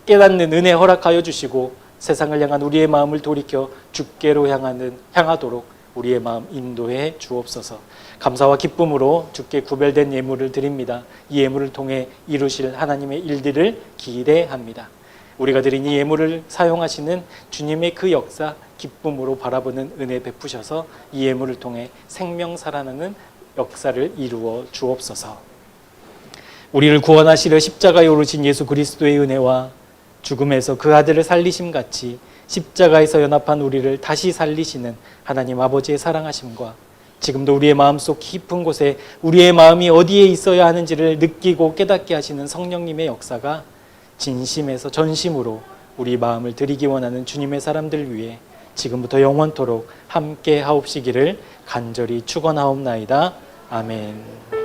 [SPEAKER 1] 깨닫는 은혜 허락하여 주시고 세상을 향한 우리의 마음을 돌이켜 주께로 향하도록 우리의 마음 인도해 주옵소서. 감사와 기쁨으로 주께 구별된 예물을 드립니다. 이 예물을 통해 이루실 하나님의 일들을 기대합니다. 우리가 드린 이 예물을 사용하시는 주님의 그 역사 기쁨으로 바라보는 은혜 베푸셔서 이 예물을 통해 생명 살아나는 역사를 이루어 주옵소서. 우리를 구원하시려 십자가에 오르신 예수 그리스도의 은혜와 죽음에서 그 아들을 살리심 같이 십자가에서 연합한 우리를 다시 살리시는 하나님 아버지의 사랑하심과 지금도 우리의 마음속 깊은 곳에 우리의 마음이 어디에 있어야 하는지를 느끼고 깨닫게 하시는 성령님의 역사가 진심에서 전심으로 우리 마음을 드리기 원하는 주님의 사람들 위해 지금부터 영원토록 함께 하옵시기를 간절히 축원하옵나이다. 아멘.